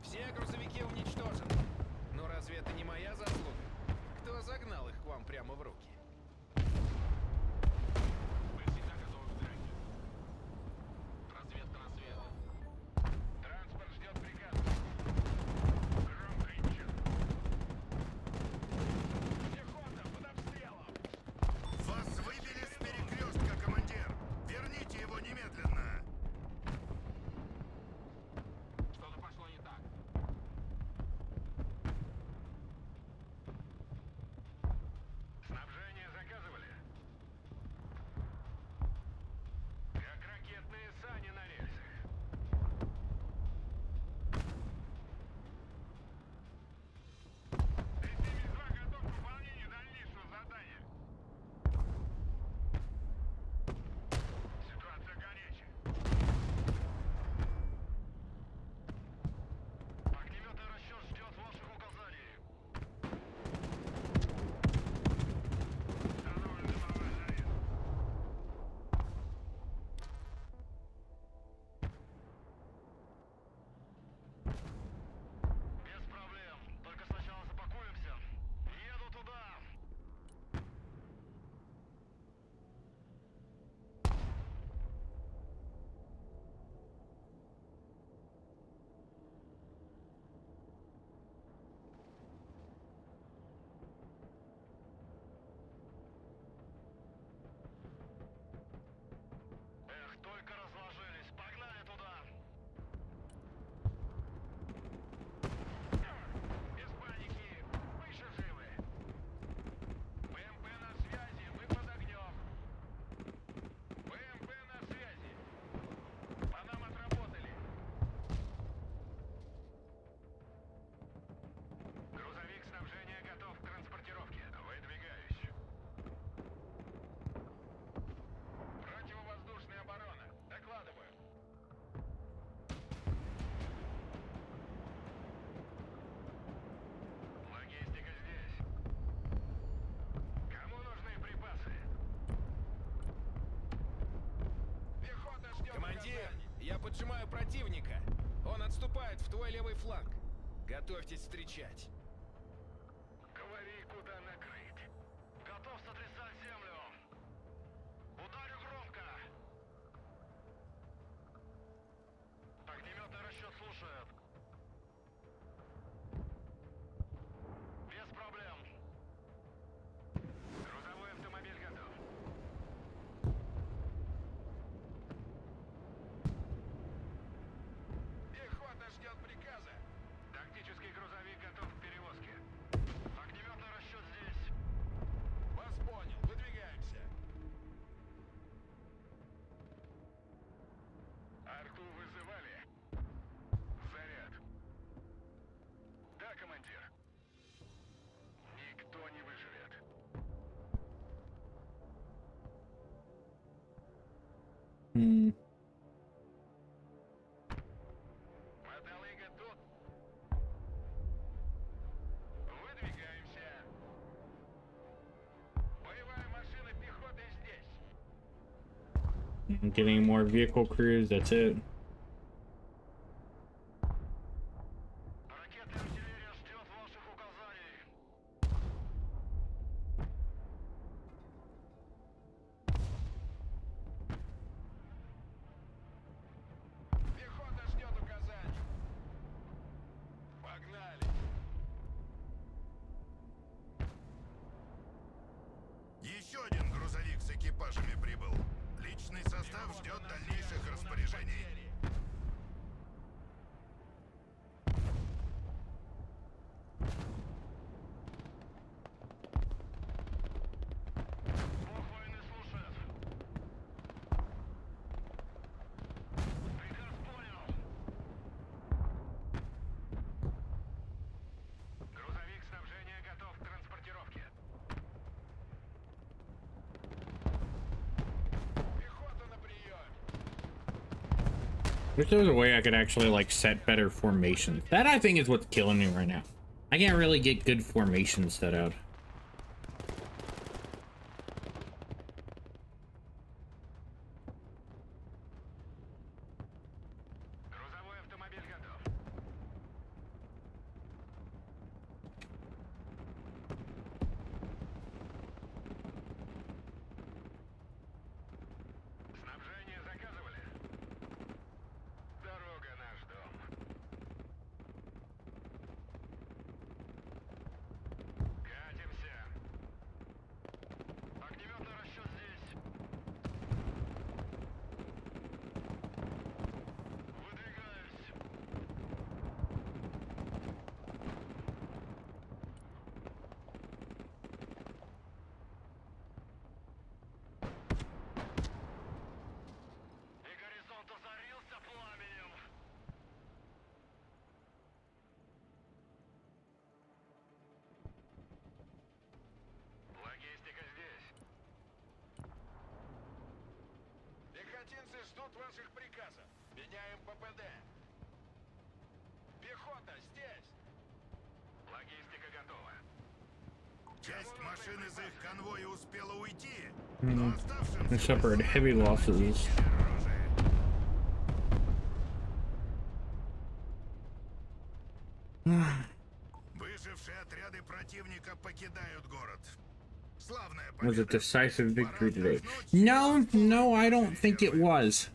Все грузовики уничтожены. Но разве это не моя заслуга? Кто загнал их к вам прямо в руки? Мы всегда готовы к драке. Разведка на свет. Транспорт ждет приказа. Громко ищет. Пехота под обстрелом. Вас выбили с перекрестка, командир. Верните его немедленно. Что-то пошло не так. Снабжение Я поджимаю противника. Он отступает в твой левый фланг. Готовьтесь встречать. Говори, куда накрыть. Готов сотрясать землю. Ударю громко. Огнеметный расчет слушает. Без проблем. Грузовой автомобиль готов. Пехота ждет приказа. Тактический грузовик готов к перевозке. Огнеметный расчет здесь. Вас понял. Выдвигаемся. Арту вызывали. Заряд. Да, командир. Никто не выживет. Мотолыга тут. Выдвигаемся. Боевая машина пехоты здесь. Getting more vehicle crews, that's it. Ракеты и артиллерия ждет ваших указаний. Пехота ждет указаний. Погнали. Еще один грузовик с экипажами прибыл. Личный состав ждет дальнейших распоряжений. Бог войны слушает. Приказ понял. Грузовик снабжения готов к транспортировке. Пехота на прием. Wish there was a way I could actually like set better formations. That I think is what's killing me right now. I can't really get good formations set out. Грузовой автомобиль готов. Снабжение заказывали? Дорога наш дом. Катимся. Огнеметный расчет здесь. Выдвигаюсь. И горизонт озарился пламенем. Логистика здесь. Пехотинцы ждут ваших приказов. Меняем ППД. Пехота здесь. Логистика готова. Часть машин из их конвоя успела уйти, но They оставшимся suffered heavy losses. Выжившие отряды противника покидают город. Славная Was a победа. decisive victory today? No, I don't think it was.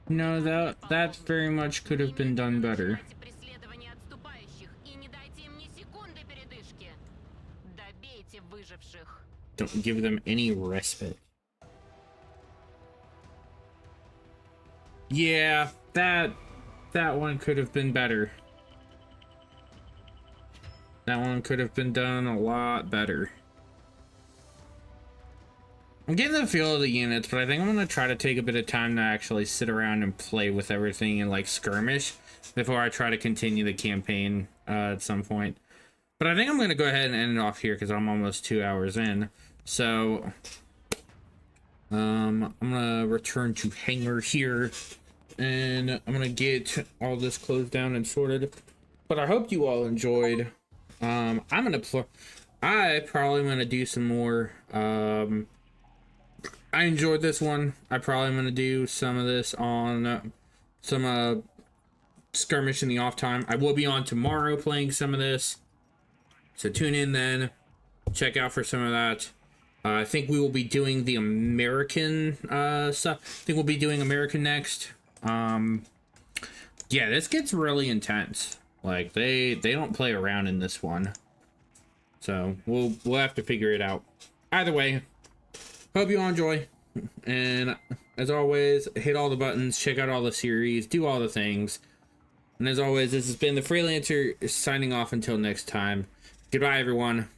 No, that very much could have been done better. Продолжайте преследование отступающих и не дайте им ни секунды передышки. Добейте выживших. Don't give them any respite. Yeah, that one could have been better. That one could have been done a lot better. I'm getting the feel of the units, but I think I'm gonna try to take a bit of time to actually sit around and play with everything and like skirmish before I try to continue the campaign at some point. But I think I'm gonna go ahead and end it off here because I'm almost 2 hours in. So I'm gonna return to hangar here and I'm gonna get all this closed down and sorted. But I hope you all enjoyed. I probably gonna do some more. I enjoyed this one. I probably am gonna do some of this on some skirmish in the off time. I will be on tomorrow playing some of this, so tune in then. Check out for some of that. I think we will be doing the American stuff. I think we'll be doing American next. Yeah, this gets really intense. Like they don't play around in this one. So we'll have to figure it out. Either way, hope you all enjoy. And as always, hit all the buttons, check out all the series, do all the things. And as always, this has been the Freelancer signing off until next time. Goodbye, everyone.